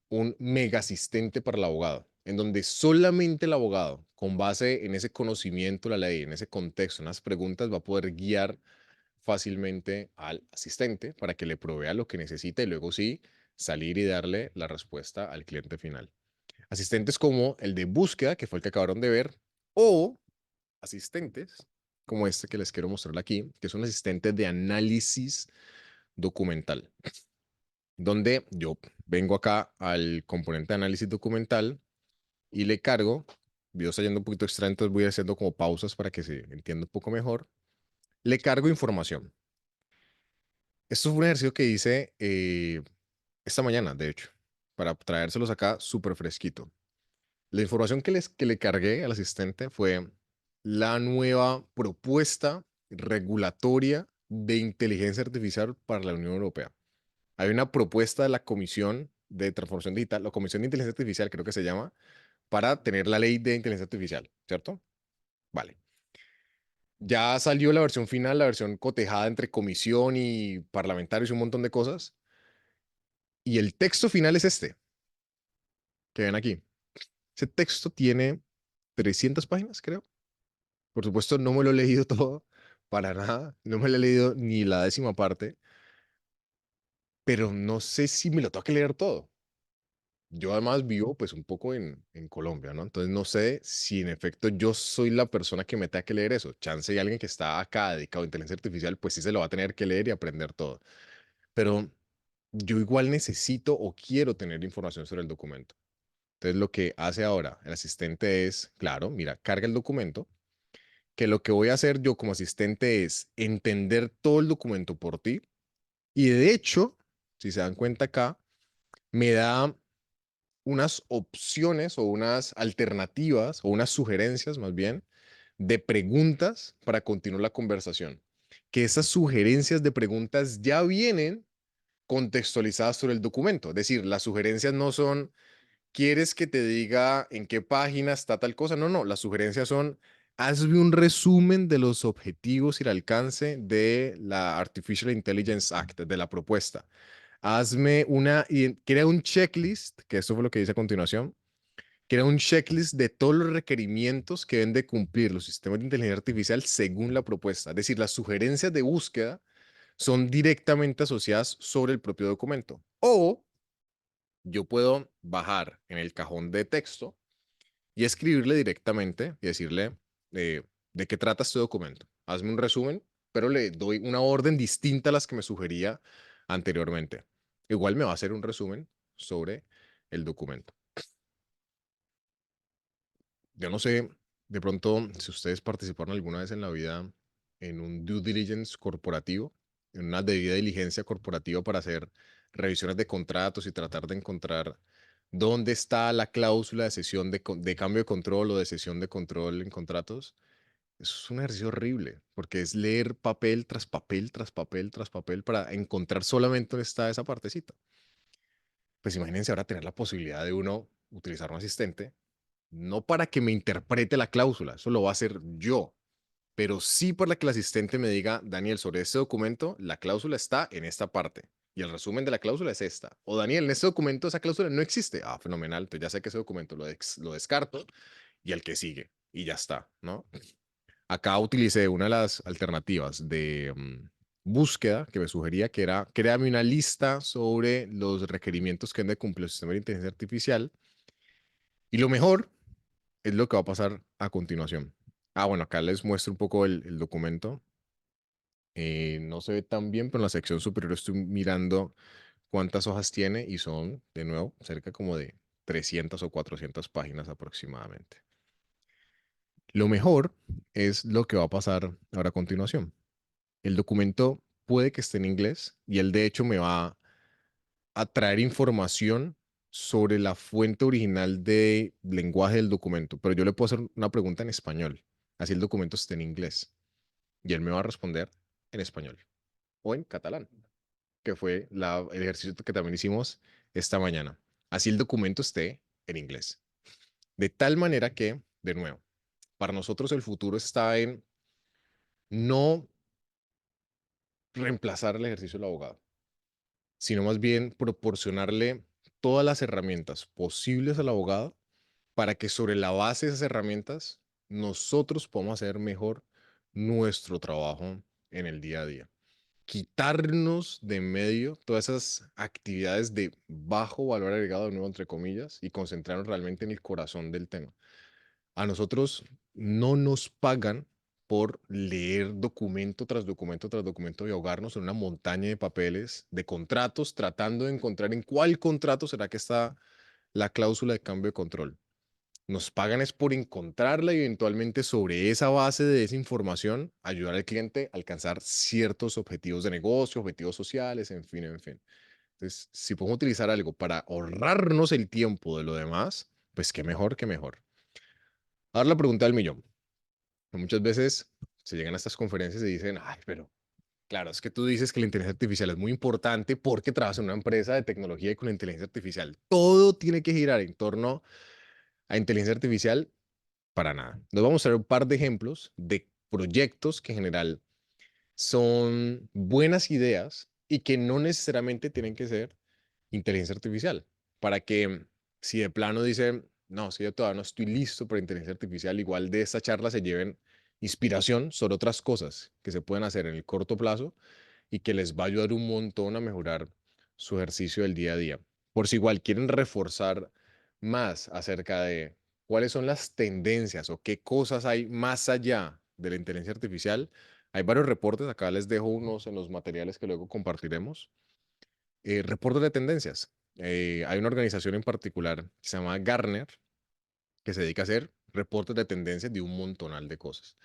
un mega asistente para el abogado, en donde solamente el abogado, con base en ese conocimiento de la ley, en ese contexto, en las preguntas, va a poder guiar fácilmente al asistente para que le provea lo que necesita y luego sí salir y darle la respuesta al cliente final. Asistentes como el de búsqueda, que fue el que acabaron de ver, o asistentes como este que les quiero mostrar aquí, que es un asistente de análisis documental, donde yo vengo acá al componente de análisis documental y le cargo, el video está yendo un poquito extraño, entonces voy haciendo como pausas para que se entienda un poco mejor, le cargo información. Esto fue un ejercicio que hice esta mañana, de hecho, para traérselos acá súper fresquito. La información que le cargué al asistente fue la nueva propuesta regulatoria de inteligencia artificial para la Unión Europea. Hay una propuesta de la Comisión de Transformación Digital, la Comisión de Inteligencia Artificial creo que se llama, para tener la ley de inteligencia artificial, ¿cierto? Vale. Ya salió la versión final, la versión cotejada entre comisión y parlamentarios y un montón de cosas. Y el texto final es este, que ven aquí. Ese texto tiene 300 páginas, creo. Por supuesto, no me lo he leído todo, para nada. No me lo he leído ni la décima parte, pero no sé si me lo tengo que leer todo. Yo además vivo pues un poco en Colombia, ¿no? Entonces no sé si en efecto yo soy la persona que me tenga que leer eso. Chance y alguien que está acá dedicado a inteligencia artificial, pues sí se lo va a tener que leer y aprender todo. Pero yo igual necesito o quiero tener información sobre el documento. Entonces lo que hace ahora el asistente es, claro, mira, carga el documento, que lo que voy a hacer yo como asistente es entender todo el documento por ti. Y de hecho, si se dan cuenta acá, me da unas opciones o unas alternativas o unas sugerencias más bien de preguntas para continuar la conversación. Que esas sugerencias de preguntas ya vienen contextualizadas sobre el documento. Es decir, las sugerencias no son, ¿quieres que te diga en qué página está tal cosa? No, no, las sugerencias son, hazme un resumen de los objetivos y el alcance de la Artificial Intelligence Act, de la propuesta. Crea un checklist, que esto fue lo que dice a continuación, crea un checklist de todos los requerimientos que deben de cumplir los sistemas de inteligencia artificial según la propuesta. Es decir, las sugerencias de búsqueda son directamente asociadas sobre el propio documento. O yo puedo bajar en el cajón de texto y escribirle directamente y decirle de qué trata este documento. Hazme un resumen, pero le doy una orden distinta a las que me sugería anteriormente. Igual me va a hacer un resumen sobre el documento. Yo no sé, de pronto, si ustedes participaron alguna vez en la vida en un due diligence corporativo, en una debida diligencia corporativa para hacer revisiones de contratos y tratar de encontrar dónde está la cláusula de cesión de cambio de control o de cesión de control en contratos. Es un ejercicio horrible, porque es leer papel tras papel, tras papel, tras papel para encontrar solamente dónde está esa partecita. Pues imagínense ahora tener la posibilidad de uno utilizar un asistente no para que me interprete la cláusula, eso lo va a hacer yo, pero sí para que el asistente me diga, Daniel, sobre este documento, la cláusula está en esta parte y el resumen de la cláusula es esta. O Daniel, en este documento esa cláusula no existe. Ah, fenomenal, entonces ya sé que ese documento lo descarto y el que sigue y ya está, ¿no? Acá utilicé una de las alternativas de búsqueda que me sugería que era, créame una lista sobre los requerimientos que han de cumplir el sistema de inteligencia artificial y lo mejor es lo que va a pasar a continuación. Ah, bueno, acá les muestro un poco el documento. No se ve tan bien, pero en la sección superior estoy mirando cuántas hojas tiene y son, de nuevo, cerca como de 300 o 400 páginas aproximadamente. Lo mejor es lo que va a pasar ahora a continuación. El documento puede que esté en inglés y él de hecho me va a traer información sobre la fuente original de lenguaje del documento, pero yo le puedo hacer una pregunta en español, así el documento esté en inglés, y él me va a responder en español o en catalán, que fue el ejercicio que también hicimos esta mañana. Así el documento esté en inglés. De tal manera que, de nuevo, para nosotros el futuro está en no reemplazar el ejercicio del abogado, sino más bien proporcionarle todas las herramientas posibles al abogado para que sobre la base de esas herramientas nosotros podamos hacer mejor nuestro trabajo en el día a día. Quitarnos de en medio todas esas actividades de bajo valor agregado, de nuevo, entre comillas, y concentrarnos realmente en el corazón del tema. A nosotros no nos pagan por leer documento tras documento tras documento y ahogarnos en una montaña de papeles, de contratos, tratando de encontrar en cuál contrato será que está la cláusula de cambio de control. Nos pagan es por encontrarla y eventualmente sobre esa base de esa información ayudar al cliente a alcanzar ciertos objetivos de negocio, objetivos sociales, en fin, en fin. Entonces, si podemos utilizar algo para ahorrarnos el tiempo de lo demás, pues qué mejor, qué mejor. Ahora la pregunta del millón. Muchas veces se llegan a estas conferencias y dicen, ay, pero claro, es que tú dices que la inteligencia artificial es muy importante porque trabajas en una empresa de tecnología y con la inteligencia artificial. Todo tiene que girar en torno a inteligencia artificial. Para nada. Nos vamos a dar un par de ejemplos de proyectos que en general son buenas ideas y que no necesariamente tienen que ser inteligencia artificial. Para que si de plano dicen, no, si yo todavía no estoy listo para inteligencia artificial, igual de esta charla se lleven inspiración sobre otras cosas que se pueden hacer en el corto plazo y que les va a ayudar un montón a mejorar su ejercicio del día a día. Por si igual quieren reforzar más acerca de cuáles son las tendencias o qué cosas hay más allá de la inteligencia artificial, hay varios reportes, acá les dejo unos en los materiales que luego compartiremos. Reportes de tendencias. Hay una organización en particular que se llama Gartner, que se dedica a hacer reportes de tendencias de un montonal de cosas.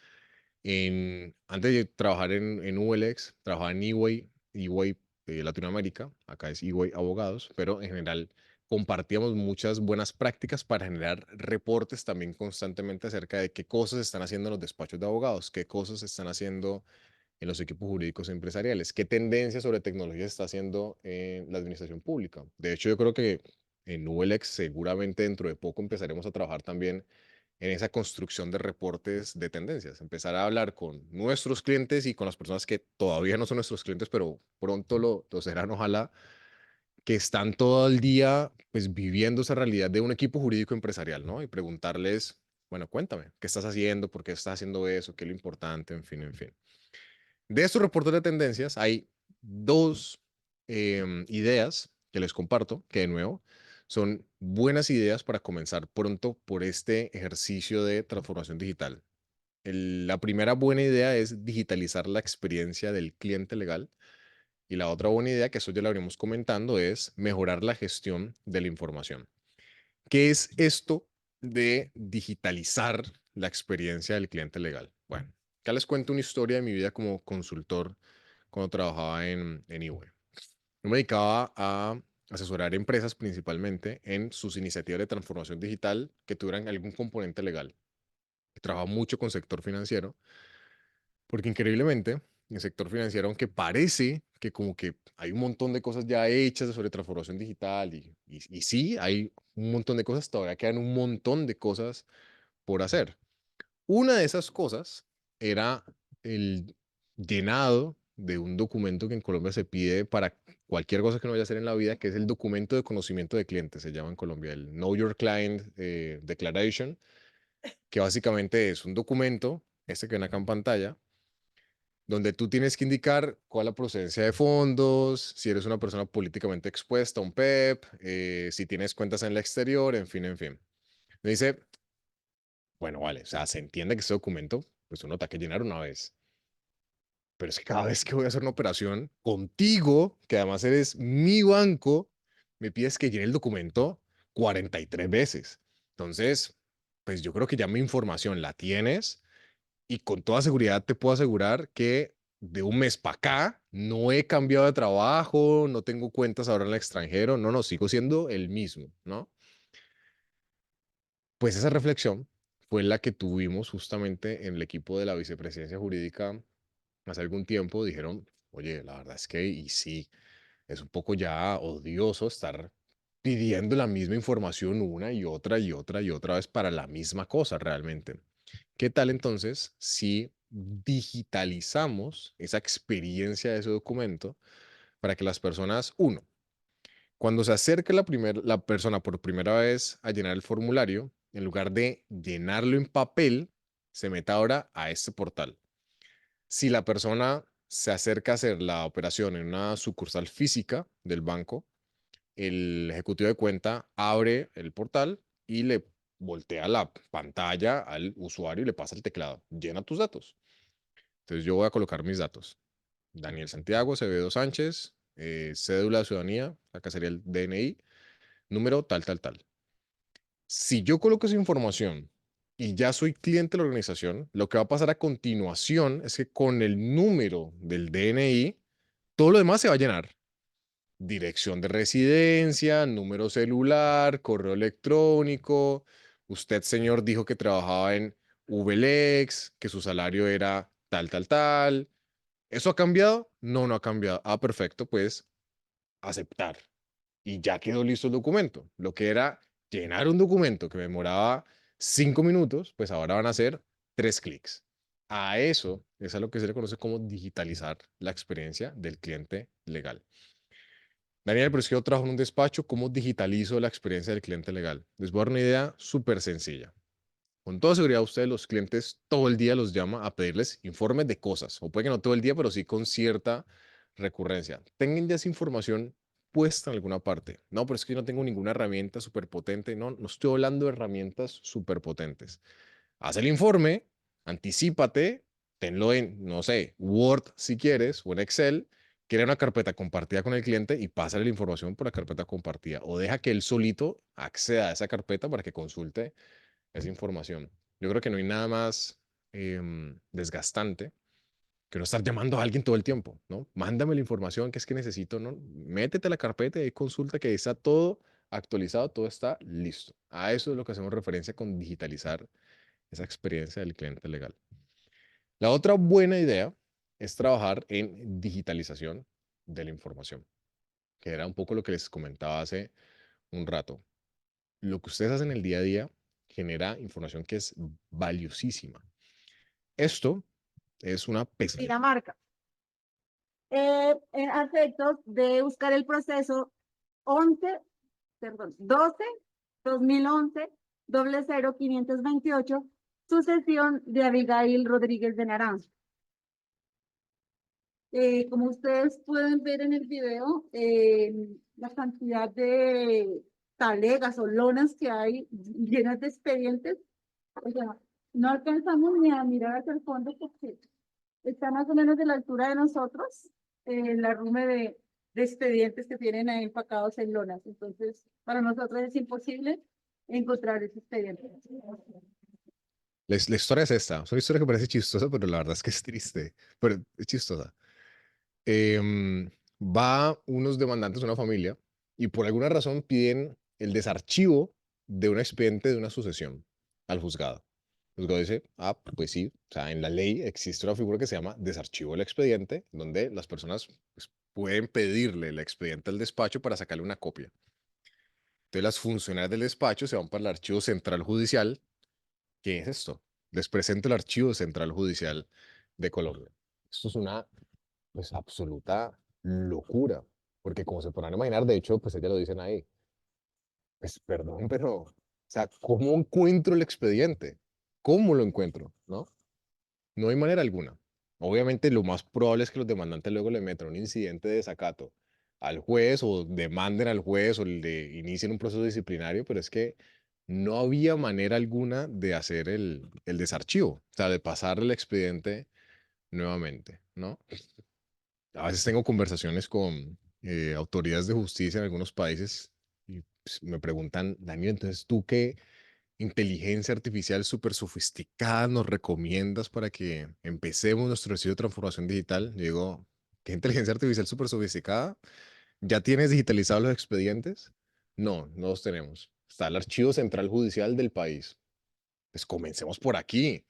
Antes de trabajar en ULX, trabajaba en EY Latinoamérica, acá es EY Abogados, pero en general compartíamos muchas buenas prácticas para generar reportes también constantemente acerca de qué cosas están haciendo en los despachos de abogados, qué cosas están haciendo en los equipos jurídicos empresariales, qué tendencias sobre tecnología está haciendo en la administración pública. De hecho, yo creo que en ULX seguramente dentro de poco empezaremos a trabajar también en esa construcción de reportes de tendencias, empezar a hablar con nuestros clientes y con las personas que todavía no son nuestros clientes, pero pronto lo serán, ojalá, que están todo el día pues viviendo esa realidad de un equipo jurídico empresarial, ¿no? Y preguntarles, bueno, cuéntame, ¿qué estás haciendo? ¿Por qué estás haciendo eso? ¿Qué es lo importante? En fin, en fin. De estos reportes de tendencias hay dos ideas que les comparto, que de nuevo son buenas ideas para comenzar pronto por este ejercicio de transformación digital. La primera buena idea es digitalizar la experiencia del cliente legal y la otra buena idea, que eso ya lo habríamos comentando, es mejorar la gestión de la información. ¿Qué es esto de digitalizar la experiencia del cliente legal? Bueno, acá les cuento una historia de mi vida como consultor cuando trabajaba en EY. Yo me dedicaba a asesorar empresas principalmente en sus iniciativas de transformación digital que tuvieran algún componente legal. Trabajaba mucho con sector financiero, porque increíblemente, en el sector financiero, aunque parece que como que hay un montón de cosas ya hechas sobre transformación digital y sí, hay un montón de cosas, todavía quedan un montón de cosas por hacer. Una de esas cosas era el llenado de un documento que en Colombia se pide para cualquier cosa que uno vaya a hacer en la vida, que es el documento de conocimiento de cliente, se llama en Colombia el Know Your Client Declaration, que básicamente es un documento, este que ven acá en pantalla, donde tú tienes que indicar cuál es la procedencia de fondos, si eres una persona políticamente expuesta, un PEP, si tienes cuentas en el exterior, en fin, en fin. Me dice, bueno, vale, o sea, se entiende que ese documento, pues uno tiene que llenar una vez, pero es que cada vez que voy a hacer una operación contigo, que además eres mi banco, me pides que llene el documento 43 veces. Entonces, pues yo creo que ya mi información la tienes y con toda seguridad te puedo asegurar que de un mes para acá no he cambiado de trabajo, no tengo cuentas ahora en el extranjero, no, no, sigo siendo el mismo, ¿no? Pues esa reflexión fue la que tuvimos justamente en el equipo de la vicepresidencia jurídica hace algún tiempo. Dijeron, oye, la verdad es que, y sí, es un poco ya odioso estar pidiendo la misma información una y otra y otra y otra vez para la misma cosa realmente. ¿Qué tal entonces si digitalizamos esa experiencia de ese documento para que las personas, uno, cuando se acerque la persona por primera vez a llenar el formulario, en lugar de llenarlo en papel, se meta ahora a este portal? Si la persona se acerca a hacer la operación en una sucursal física del banco, el ejecutivo de cuenta abre el portal y le voltea la pantalla al usuario y le pasa el teclado. Llena tus datos. Entonces yo voy a colocar mis datos. Daniel Santiago Acevedo Sánchez, cédula de ciudadanía, acá sería el DNI, número tal, tal, tal. Si yo coloco esa información y ya soy cliente de la organización, lo que va a pasar a continuación es que con el número del DNI, todo lo demás se va a llenar. Dirección de residencia, número celular, correo electrónico. Usted, señor, dijo que trabajaba en VLEX, que su salario era tal, tal, tal. ¿Eso ha cambiado? No, no ha cambiado. Ah, perfecto, pues aceptar. Y ya quedó listo el documento. Lo que era llenar un documento que me demoraba 5 minutos, pues ahora van a ser 3 clics. A eso es a lo que se le conoce como digitalizar la experiencia del cliente legal. Daniel, pero es que yo trabajo en un despacho, ¿cómo digitalizo la experiencia del cliente legal? Les voy a dar una idea súper sencilla. Con toda seguridad, ustedes los clientes todo el día los llama a pedirles informes de cosas, o puede que no todo el día, pero sí con cierta recurrencia. Tengan ya esa información puesta en alguna parte. No, pero es que yo no tengo ninguna herramienta súper potente. No, no estoy hablando de herramientas súper potentes. Haz el informe, anticípate, tenlo en, no sé, Word si quieres, o en Excel, crea una carpeta compartida con el cliente y pásale la información por la carpeta compartida. O deja que él solito acceda a esa carpeta para que consulte esa información. Yo creo que no hay nada más desgastante que no estar llamando a alguien todo el tiempo, ¿no? Mándame la información que es que necesito, ¿no? Métete a la carpeta y consulta que está todo actualizado, todo está listo. A eso es lo que hacemos referencia con digitalizar esa experiencia del cliente legal. La otra buena idea es trabajar en digitalización de la información, que era un poco lo que les comentaba hace un rato. Lo que ustedes hacen el día a día genera información que es valiosísima. Esto es una pesadilla. Dinamarca. En efectos de buscar el proceso 11, perdón, 12, 2011, 00528, sucesión de Abigail Rodríguez de Naranjo. Como ustedes pueden ver en el video, la cantidad de talegas o lonas que hay llenas de expedientes, o sea, no alcanzamos ni a mirar hacia el fondo porque está más o menos de la altura de nosotros, la rume de expedientes que tienen ahí empacados en lonas. Entonces, para nosotros es imposible encontrar ese expediente. La historia es esta. Es una historia que parece chistosa, pero la verdad es que es triste. Pero es chistosa. Va unos demandantes, una familia, y por alguna razón piden el desarchivo de un expediente de una sucesión al juzgado. El juzgado dice, ah, pues sí, o sea, en la ley existe una figura que se llama desarchivo del expediente, donde las personas pues, pueden pedirle el expediente al despacho para sacarle una copia. Entonces las funcionarias del despacho se van para el archivo central judicial. ¿Qué es esto? Les presento el archivo central judicial de Colombia. Esto es una pues absoluta locura, porque como se podrán imaginar, de hecho, pues ellas lo dicen ahí, pues perdón, pero, o sea, ¿cómo encuentro el expediente? ¿Cómo lo encuentro? ¿No? No hay manera alguna. Obviamente lo más probable es que los demandantes luego le metan un incidente de desacato al juez o demanden al juez o le inicien un proceso disciplinario, pero es que no había manera alguna de hacer el desarchivo, o sea, de pasar el expediente nuevamente, ¿no? A veces tengo conversaciones con autoridades de justicia en algunos países y pues, me preguntan, Daniel, entonces, ¿tú qué inteligencia artificial súper sofisticada nos recomiendas para que empecemos nuestro proceso de transformación digital? Yo digo, ¿qué inteligencia artificial súper sofisticada? ¿Ya tienes digitalizados los expedientes? No, no los tenemos. Está el archivo central judicial del país. Pues comencemos por aquí.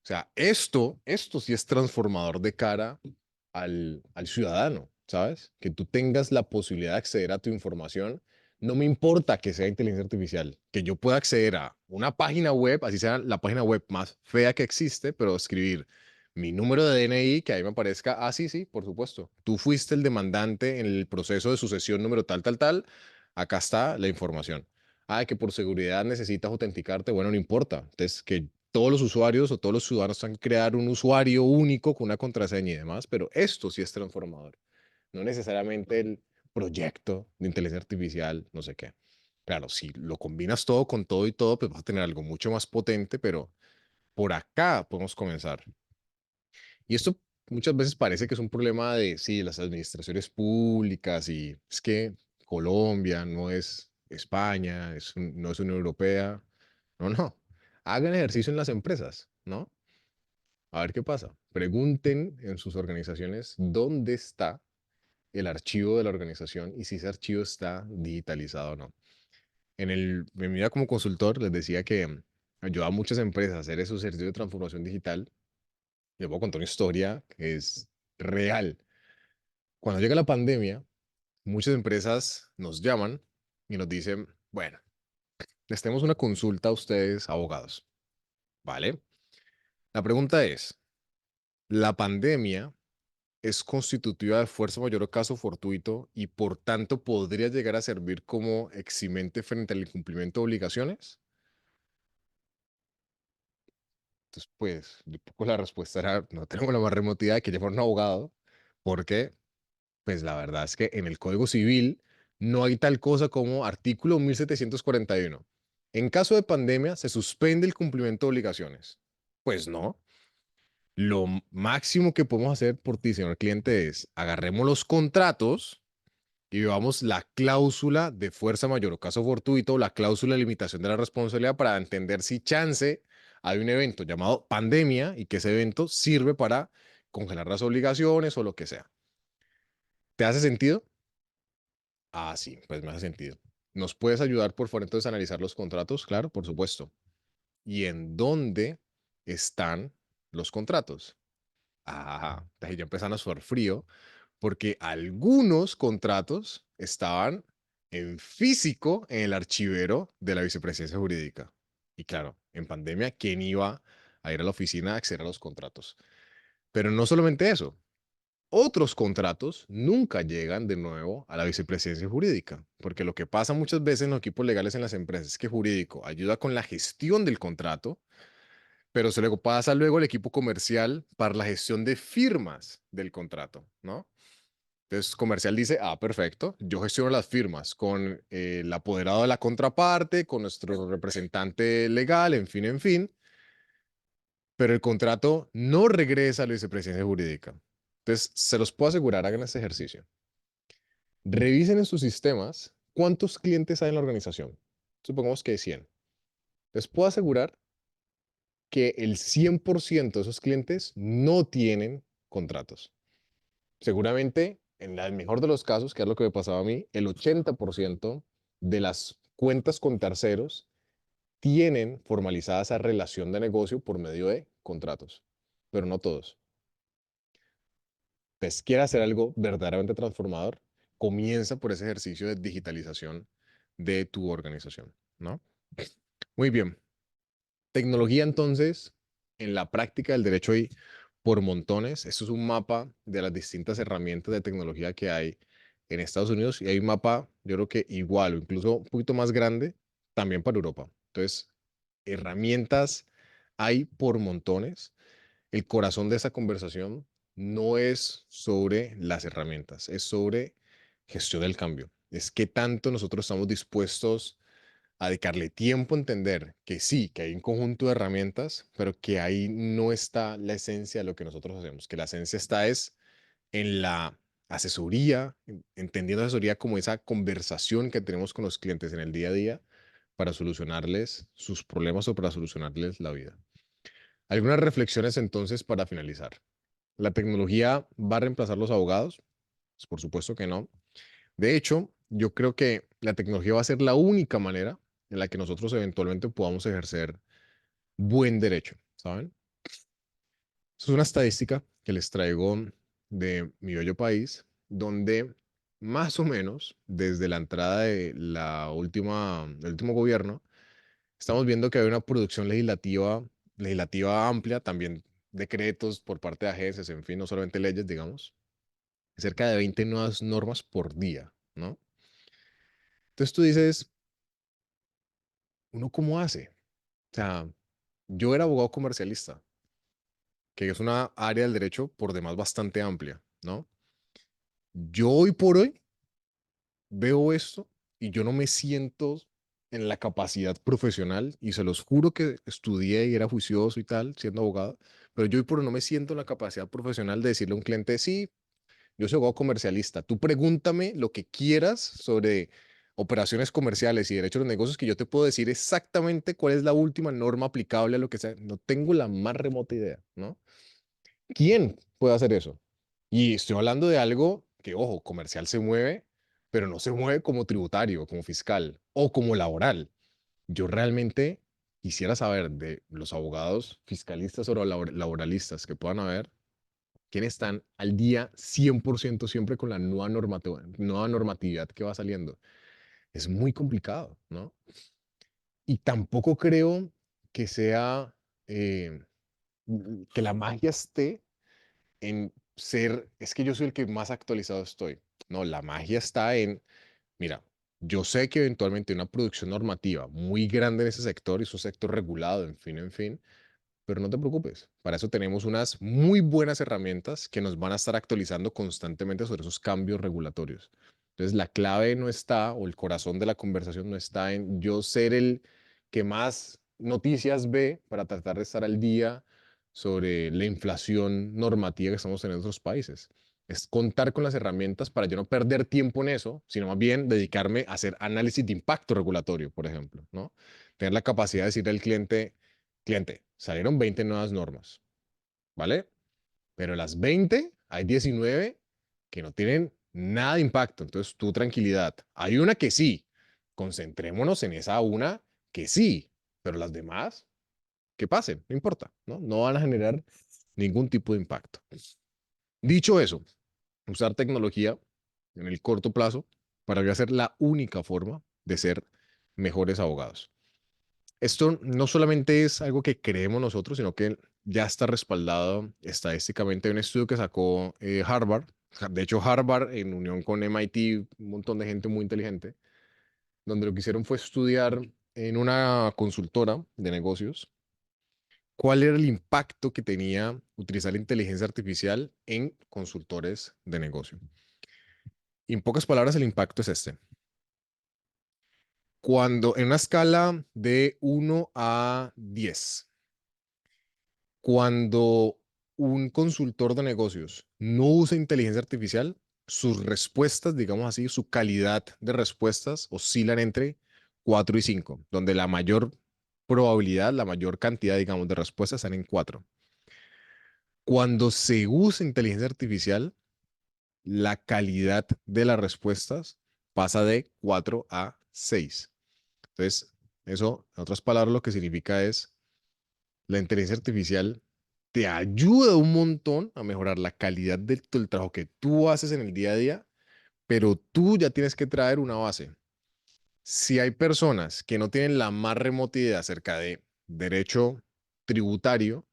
O sea, esto sí es transformador de cara al ciudadano, ¿sabes? Que tú tengas la posibilidad de acceder a tu información. No me importa que sea inteligencia artificial, que yo pueda acceder a una página web, así sea la página web más fea que existe, pero escribir mi número de DNI, que ahí me aparezca, ah, sí, sí, por supuesto. Tú fuiste el demandante en el proceso de sucesión número tal, tal, tal. Acá está la información. Ah, que por seguridad necesitas autenticarte. Bueno, no importa. Entonces, que todos los usuarios o todos los ciudadanos tengan que crear un usuario único con una contraseña y demás, pero esto sí es transformador. No necesariamente el proyecto de inteligencia artificial, no sé qué. Claro, si lo combinas todo con todo y todo, pues vas a tener algo mucho más potente, pero por acá podemos comenzar. Y esto muchas veces parece que es un problema de, sí, las administraciones públicas y es que Colombia no es España, no es Unión Europea. No, no. Hagan ejercicio en las empresas, ¿no? A ver qué pasa. Pregunten en sus organizaciones dónde está el archivo de la organización y si ese archivo está digitalizado o no. En mi vida como consultor les decía que ayudaba a muchas empresas a hacer esos ejercicios de transformación digital. Les voy a contar una historia que es real. Cuando llega la pandemia, muchas empresas nos llaman y nos dicen, bueno, les tenemos una consulta a ustedes, abogados, ¿vale? La pregunta es, ¿la pandemia es constitutiva de fuerza mayor o caso fortuito y por tanto podría llegar a servir como eximente frente al incumplimiento de obligaciones? Entonces, pues, un poco la respuesta era, no tengo la más remota idea de que llamar a un abogado, porque, pues, la verdad es que en el Código Civil no hay tal cosa como artículo 1741. En caso de pandemia, se suspende el cumplimiento de obligaciones. Pues no. Lo máximo que podemos hacer por ti, señor cliente, es agarremos los contratos y veamos la cláusula de fuerza mayor o caso fortuito, la cláusula de limitación de la responsabilidad para entender si chance hay un evento llamado pandemia y que ese evento sirve para congelar las obligaciones o lo que sea. ¿Te hace sentido? Ah, sí, pues me hace sentido. ¿Nos puedes ayudar, por favor, entonces a analizar los contratos? Claro, por supuesto. ¿Y en dónde están los contratos? Ah, ahí ya empiezan a sudar frío porque algunos contratos estaban en físico en el archivero de la vicepresidencia jurídica. Y claro, en pandemia, ¿quién iba a ir a la oficina a acceder a los contratos? Pero no solamente eso, otros contratos nunca llegan de nuevo a la vicepresidencia jurídica, porque lo que pasa muchas veces en los equipos legales en las empresas es que jurídico ayuda con la gestión del contrato, pero se luego pasa luego el equipo comercial para la gestión de firmas del contrato, ¿no? Entonces, comercial dice, ah, perfecto, yo gestiono las firmas con el apoderado de la contraparte, con nuestro representante legal, en fin, pero el contrato no regresa a la vicepresidencia jurídica. Entonces, se los puedo asegurar, hagan este ejercicio. Revisen en sus sistemas cuántos clientes hay en la organización. Supongamos que hay 100. Les puedo asegurar que el 100% de esos clientes no tienen contratos. Seguramente, en el mejor de los casos, que es lo que me pasaba a mí, el 80% de las cuentas con terceros tienen formalizada esa relación de negocio por medio de contratos, pero no todos. Entonces, quiere hacer algo verdaderamente transformador, comienza por ese ejercicio de digitalización de tu organización, ¿no? Muy bien. Tecnología, entonces, en la práctica del derecho hay por montones. Esto es un mapa de las distintas herramientas de tecnología que hay en Estados Unidos y hay un mapa, yo creo que igual o incluso un poquito más grande también para Europa. Entonces, herramientas hay por montones. El corazón de esa conversación no es sobre las herramientas, es sobre gestión del cambio. Es qué tanto nosotros estamos dispuestos a dedicarle tiempo a entender que sí, que hay un conjunto de herramientas, pero que ahí no está la esencia de lo que nosotros hacemos, que la esencia está es en la asesoría, entendiendo asesoría como esa conversación que tenemos con los clientes en el día a día para solucionarles sus problemas o para solucionarles la vida. Algunas reflexiones entonces para finalizar. ¿La tecnología va a reemplazar los abogados? Pues por supuesto que no. De hecho, yo creo que la tecnología va a ser la única manera en la que nosotros eventualmente podamos ejercer buen derecho, ¿saben? Es una estadística que les traigo de mi bello país, donde más o menos desde la entrada de del último gobierno, estamos viendo que hay una producción legislativa amplia, también decretos por parte de agencias, en fin, no solamente leyes, digamos, cerca de 20 nuevas normas por día, ¿no? Entonces tú dices, ¿uno cómo hace? O sea, yo era abogado comercialista, que es una área del derecho por demás bastante amplia, ¿no? Yo hoy por hoy veo esto y yo no me siento en la capacidad profesional, y se los juro que estudié y era juicioso y tal, siendo abogado, pero yo hoy por hoy no me siento en la capacidad profesional de decirle a un cliente, sí, yo soy abogado comercialista, tú pregúntame lo que quieras sobre operaciones comerciales y derecho a los negocios que yo te puedo decir exactamente cuál es la última norma aplicable a lo que sea. No tengo la más remota idea, ¿no? ¿Quién puede hacer eso? Y estoy hablando de algo que, ojo, comercial se mueve, pero no se mueve como tributario, como fiscal o como laboral. Yo realmente quisiera saber de los abogados fiscalistas o laboralistas que puedan haber, quiénes están al día 100% siempre con la nueva normatividad que va saliendo. Es muy complicado, ¿no? Y tampoco creo que sea, eh, que la magia esté en ser, es que yo soy el que más actualizado estoy. No, la magia está en, mira, yo sé que eventualmente una producción normativa muy grande en ese sector, y es un sector regulado, en fin, pero no te preocupes, para eso tenemos unas muy buenas herramientas que nos van a estar actualizando constantemente sobre esos cambios regulatorios. Entonces, la clave no está, o el corazón de la conversación no está en yo ser el que más noticias ve para tratar de estar al día sobre la inflación normativa que estamos teniendo en otros países. Es contar con las herramientas para yo no perder tiempo en eso, sino más bien dedicarme a hacer análisis de impacto regulatorio, por ejemplo, ¿no? Tener la capacidad de decirle al cliente, salieron 20 nuevas normas, ¿vale? Pero las 20, hay 19 que no tienen nada de impacto. Entonces, tu tranquilidad. Hay una que sí. Concentrémonos en esa una que sí, pero las demás, que pasen, no importa, ¿no? No van a generar ningún tipo de impacto. Dicho eso, usar tecnología en el corto plazo para ser la única forma de ser mejores abogados. Esto no solamente es algo que creemos nosotros, sino que ya está respaldado estadísticamente en un estudio que sacó Harvard. De hecho, Harvard, en unión con MIT, un montón de gente muy inteligente, donde lo que hicieron fue estudiar en una consultora de negocios cuál era el impacto que tenía utilizar la inteligencia artificial en consultores de negocio. Y en pocas palabras, el impacto es este. Cuando en una escala de 1 a 10, cuando un consultor de negocios no usa inteligencia artificial, sus respuestas, digamos así, su calidad de respuestas oscilan entre 4 y 5, donde la mayor probabilidad, la mayor cantidad, digamos, de respuestas están en 4. Cuando se usa inteligencia artificial, la calidad de las respuestas pasa de 4 a 6. Entonces, eso, en otras palabras, lo que significa es la inteligencia artificial te ayuda un montón a mejorar la calidad del trabajo que tú haces en el día a día, pero tú ya tienes que traer una base. Si hay personas que no tienen la más remota idea acerca de derecho tributario,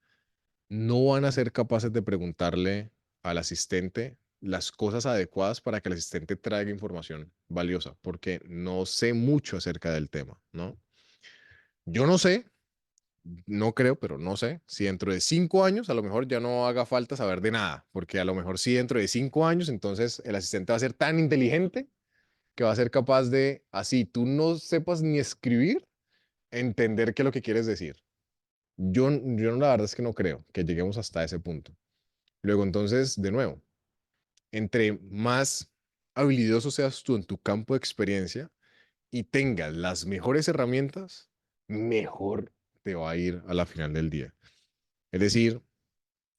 no van a ser capaces de preguntarle al asistente las cosas adecuadas para que el asistente traiga información valiosa, porque no sé mucho acerca del tema, ¿no? Yo no sé, no creo, pero no sé, si dentro de 5 años a lo mejor ya no haga falta saber de nada, porque a lo mejor si dentro de 5 años, entonces el asistente va a ser tan inteligente que va a ser capaz de, así tú no sepas ni escribir, entender qué es lo que quieres decir. Yo la verdad es que no creo que lleguemos hasta ese punto. Luego, entonces, de nuevo, entre más habilidoso seas tú en tu campo de experiencia y tengas las mejores herramientas, mejor te va a ir a la final del día. Es decir,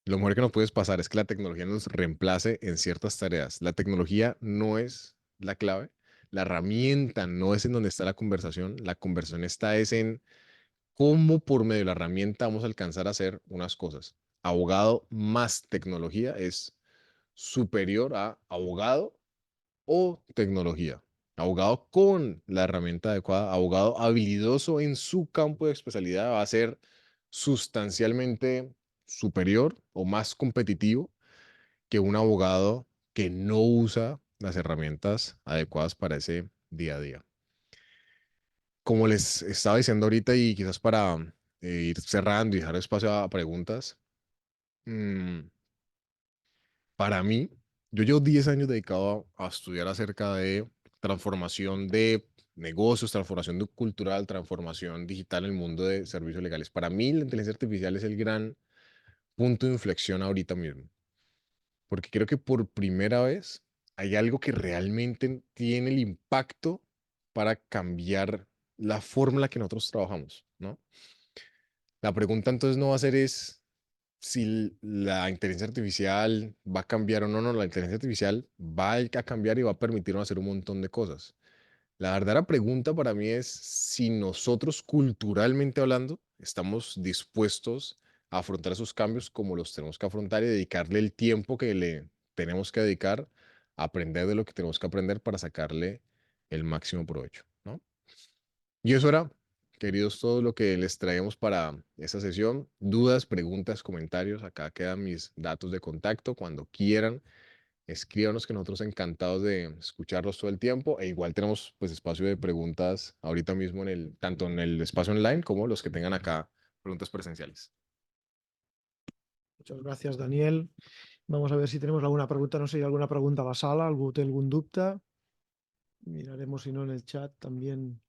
lo mejor que nos puede pasar es que la tecnología nos reemplace en ciertas tareas. La tecnología no es la clave, la herramienta no es en donde está la conversación está es en cómo por medio de la herramienta vamos a alcanzar a hacer unas cosas. Abogado más tecnología es superior a abogado o tecnología. Abogado con la herramienta adecuada, abogado habilidoso en su campo de especialidad va a ser sustancialmente superior o más competitivo que un abogado que no usa las herramientas adecuadas para ese día a día. Como les estaba diciendo ahorita y quizás para ir cerrando y dejar espacio a preguntas, mm, para mí, yo llevo 10 años dedicado a estudiar acerca de transformación de negocios, transformación cultural, transformación digital en el mundo de servicios legales. Para mí, la inteligencia artificial es el gran punto de inflexión ahorita mismo, porque creo que por primera vez hay algo que realmente tiene el impacto para cambiar la forma en la que nosotros trabajamos, ¿no? La pregunta entonces no va a ser es si la inteligencia artificial va a cambiar o no, no, la inteligencia artificial va a cambiar y va a permitirnos hacer un montón de cosas. La verdadera pregunta para mí es si nosotros culturalmente hablando estamos dispuestos a afrontar esos cambios como los tenemos que afrontar y dedicarle el tiempo que le tenemos que dedicar a aprender de lo que tenemos que aprender para sacarle el máximo provecho, ¿no? Y eso era, queridos, todo lo que les traemos para esta sesión. Dudas, preguntas, comentarios, acá quedan mis datos de contacto. Cuando quieran, escríbanos que nosotros encantados de escucharlos todo el tiempo. E igual tenemos pues espacio de preguntas ahorita mismo tanto en el espacio online como los que tengan acá preguntas presenciales. Muchas gracias, Daniel. Vamos a ver si tenemos alguna pregunta. No sé si hay alguna pregunta a la sala, algún dubte. Miraremos si no en el chat también.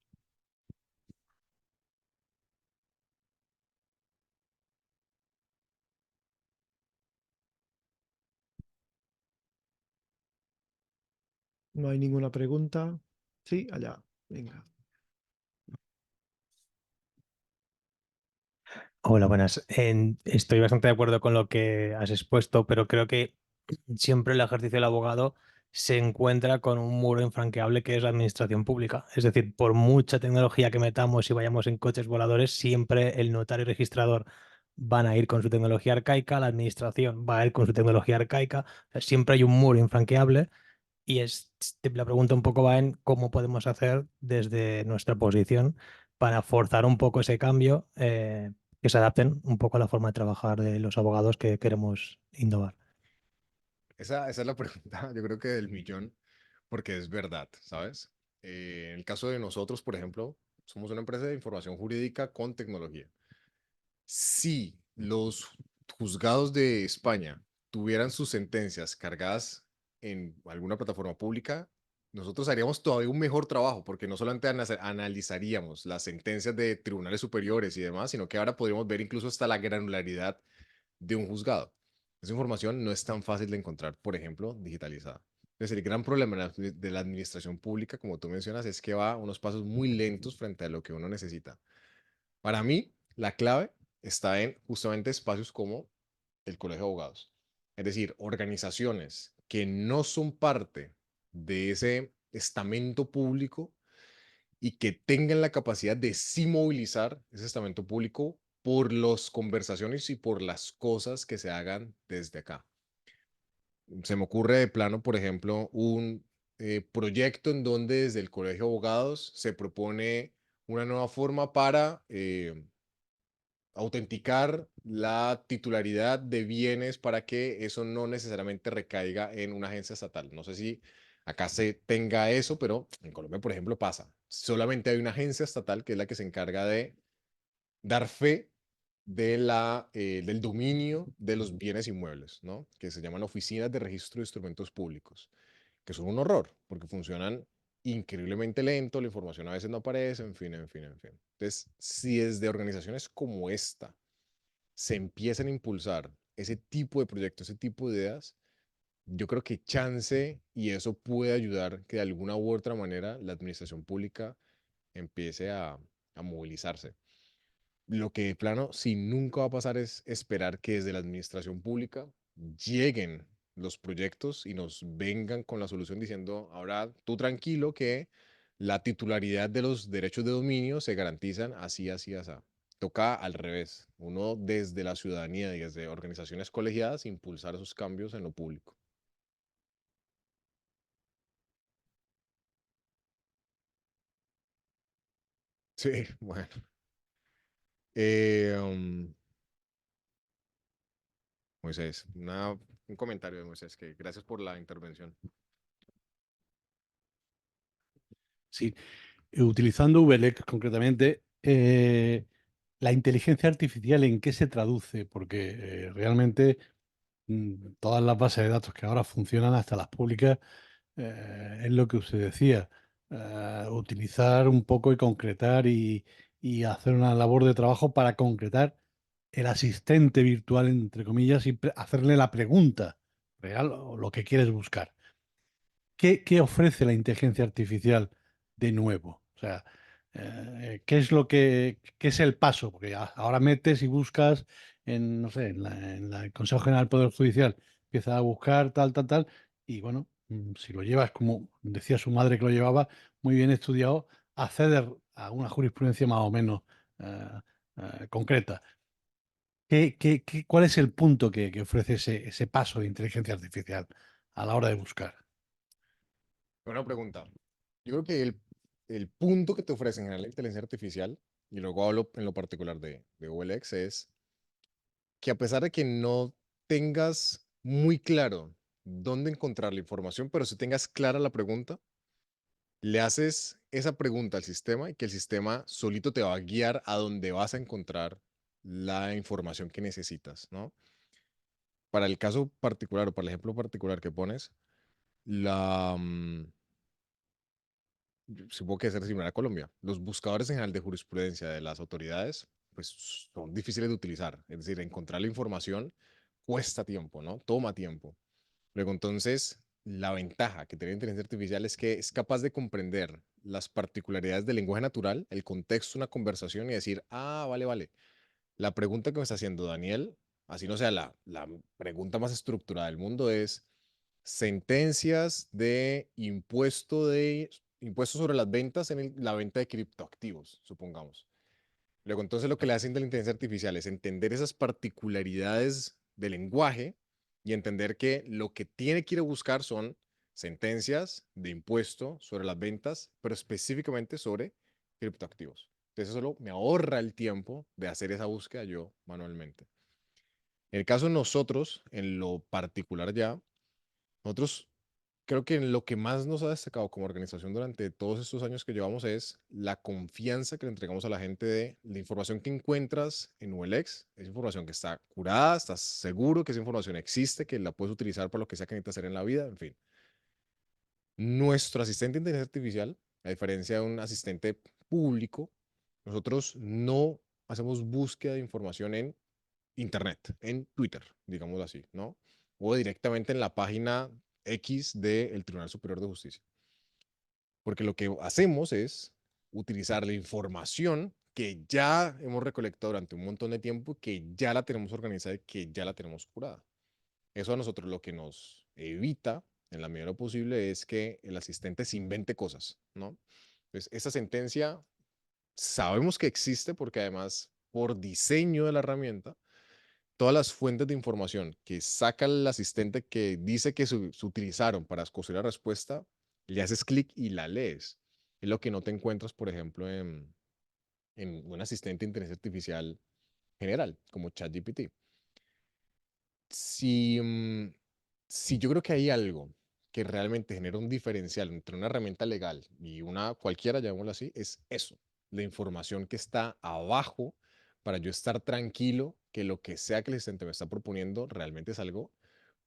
No hay ninguna pregunta. Sí, allá. Venga. Hola, buenas. Estoy bastante de acuerdo con lo que has expuesto, pero creo que siempre el ejercicio del abogado se encuentra con un muro infranqueable que es la administración pública. Es decir, por mucha tecnología que metamos y vayamos en coches voladores, siempre el notario y registrador van a ir con su tecnología arcaica, la administración va a ir con su tecnología arcaica. O sea, siempre hay un muro infranqueable y la pregunta un poco va en cómo podemos hacer desde nuestra posición para forzar un poco ese cambio, que se adapten un poco a la forma de trabajar de los abogados que queremos innovar. Esa es la pregunta, yo creo que del millón, porque es verdad, ¿sabes? En el caso de nosotros, por ejemplo, somos una empresa de información jurídica con tecnología. Si los juzgados de España tuvieran sus sentencias cargadas en alguna plataforma pública, nosotros haríamos todavía un mejor trabajo, porque no solamente analizaríamos las sentencias de tribunales superiores y demás, sino que ahora podríamos ver incluso hasta la granularidad de un juzgado. Esa información no es tan fácil de encontrar, por ejemplo, digitalizada. Entonces, el gran problema de la administración pública, como tú mencionas, es que va a unos pasos muy lentos frente a lo que uno necesita. Para mí, la clave está en justamente espacios como el Colegio de Abogados. Es decir, organizaciones que no son parte de ese estamento público y que tengan la capacidad de sí movilizar ese estamento público por las conversaciones y por las cosas que se hagan desde acá. Se me ocurre de plano, por ejemplo, un proyecto en donde desde el Colegio de Abogados se propone una nueva forma para autenticar la titularidad de bienes para que eso no necesariamente recaiga en una agencia estatal. No sé si acá se tenga eso, pero en Colombia, por ejemplo, pasa. Solamente hay una agencia estatal que es la que se encarga de dar fe del dominio de los bienes inmuebles, ¿no? Que se llaman oficinas de registro de instrumentos públicos, que son un horror, porque funcionan increíblemente lento, la información a veces no aparece, en fin, en fin, en fin. Entonces, si desde organizaciones como esta se empiezan a impulsar ese tipo de proyectos, ese tipo de ideas, yo creo que chance y eso puede ayudar que de alguna u otra manera la administración pública empiece a movilizarse. Lo que de plano, si nunca va a pasar es esperar que desde la administración pública lleguen los proyectos y nos vengan con la solución diciendo, ahora tú tranquilo que la titularidad de los derechos de dominio se garantizan así, así, así. Toca al revés, uno desde la ciudadanía y desde organizaciones colegiadas impulsar esos cambios en lo público. Sí, bueno. Eh, um, Moisés, un comentario de Moisés, que gracias por la intervención. Sí, utilizando VLEX concretamente, la inteligencia artificial, ¿en qué se traduce? Porque realmente todas las bases de datos que ahora funcionan, hasta las públicas, es lo que usted decía, utilizar un poco y concretar y hacer una labor de trabajo para concretar el asistente virtual, entre comillas, y hacerle la pregunta real o lo que quieres buscar. ¿Qué ofrece la inteligencia artificial de nuevo? O sea, ¿qué es qué es el paso? Porque ahora metes y buscas en, no sé, el Consejo General del Poder Judicial, empieza a buscar tal, tal, tal, y bueno, si lo llevas, como decía su madre que lo llevaba, muy bien estudiado, acceder a una jurisprudencia más o menos eh, concreta. ¿Cuál es el punto que ofrece ese paso de inteligencia artificial a la hora de buscar? Buena pregunta. Yo creo que el punto que te ofrece en general la inteligencia artificial, y luego hablo en lo particular de OLX, es que a pesar de que no tengas muy claro dónde encontrar la información, pero si tengas clara la pregunta, le haces esa pregunta al sistema y que el sistema solito te va a guiar a donde vas a encontrar la información que necesitas, ¿no? Para el caso particular o para el ejemplo particular que pones, la, supongo que es similar a Colombia. Los buscadores en general de jurisprudencia de las autoridades, pues son difíciles de utilizar. Es decir, encontrar la información cuesta tiempo, ¿no? Toma tiempo. Luego, entonces, la ventaja que tiene la inteligencia artificial es que es capaz de comprender las particularidades del lenguaje natural, el contexto de una conversación y decir, ah, vale, vale. La pregunta que me está haciendo Daniel, así no sea la pregunta más estructurada del mundo, es sentencias de impuestos sobre las ventas en la venta de criptoactivos, supongamos. Luego, entonces, lo que le hace la inteligencia artificial es entender esas particularidades del lenguaje y entender que lo que tiene que ir a buscar son sentencias de impuesto sobre las ventas, pero específicamente sobre criptoactivos. Entonces, eso solo me ahorra el tiempo de hacer esa búsqueda yo manualmente. En el caso de nosotros, en lo particular ya, nosotros creo que lo que más nos ha destacado como organización durante todos estos años que llevamos es la confianza que le entregamos a la gente de la información que encuentras en ULX. Es información que está curada, estás seguro que esa información existe, que la puedes utilizar para lo que sea que necesitas hacer en la vida, en fin. Nuestro asistente de inteligencia artificial, a diferencia de un asistente público, nosotros no hacemos búsqueda de información en Internet, en Twitter, digámoslo así, ¿no? O directamente en la página X del Tribunal Superior de Justicia. Porque lo que hacemos es utilizar la información que ya hemos recolectado durante un montón de tiempo, que ya la tenemos organizada y que ya la tenemos curada. Eso a nosotros lo que nos evita, en la medida de lo posible, es que el asistente se invente cosas, ¿no? Entonces, esta sentencia sabemos que existe porque además, por diseño de la herramienta, todas las fuentes de información que saca el asistente que dice que se utilizaron para escoger la respuesta, le haces clic y la lees. Es lo que no te encuentras, por ejemplo, en un asistente de inteligencia artificial general, como ChatGPT. Si, si yo creo que hay algo que realmente genera un diferencial entre una herramienta legal y una cualquiera, llamémoslo así, es eso, la información que está abajo para yo estar tranquilo que lo que sea que el asistente me está proponiendo realmente es algo,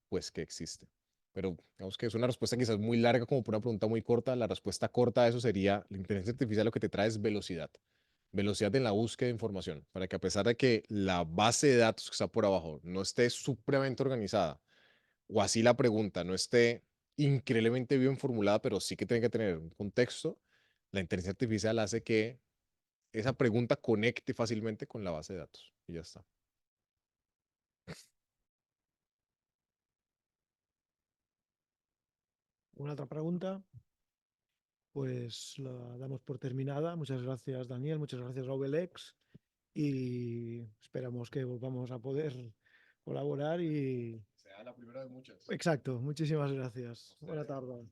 pues, que existe. Pero digamos que es una respuesta quizás muy larga como por una pregunta muy corta. La respuesta corta a eso sería, la inteligencia artificial lo que te trae es velocidad. Velocidad en la búsqueda de información, para que a pesar de que la base de datos que está por abajo no esté supremamente organizada, o así la pregunta no esté increíblemente bien formulada, pero sí que tiene que tener un contexto, la inteligencia artificial hace que esa pregunta conecte fácilmente con la base de datos. Y ya está. ¿Una otra pregunta? Pues la damos por terminada. Muchas gracias, Daniel. Muchas gracias, OLX. Y esperamos que volvamos a poder colaborar y... Sea la primera de muchas. Exacto. Muchísimas gracias. Buena tarde.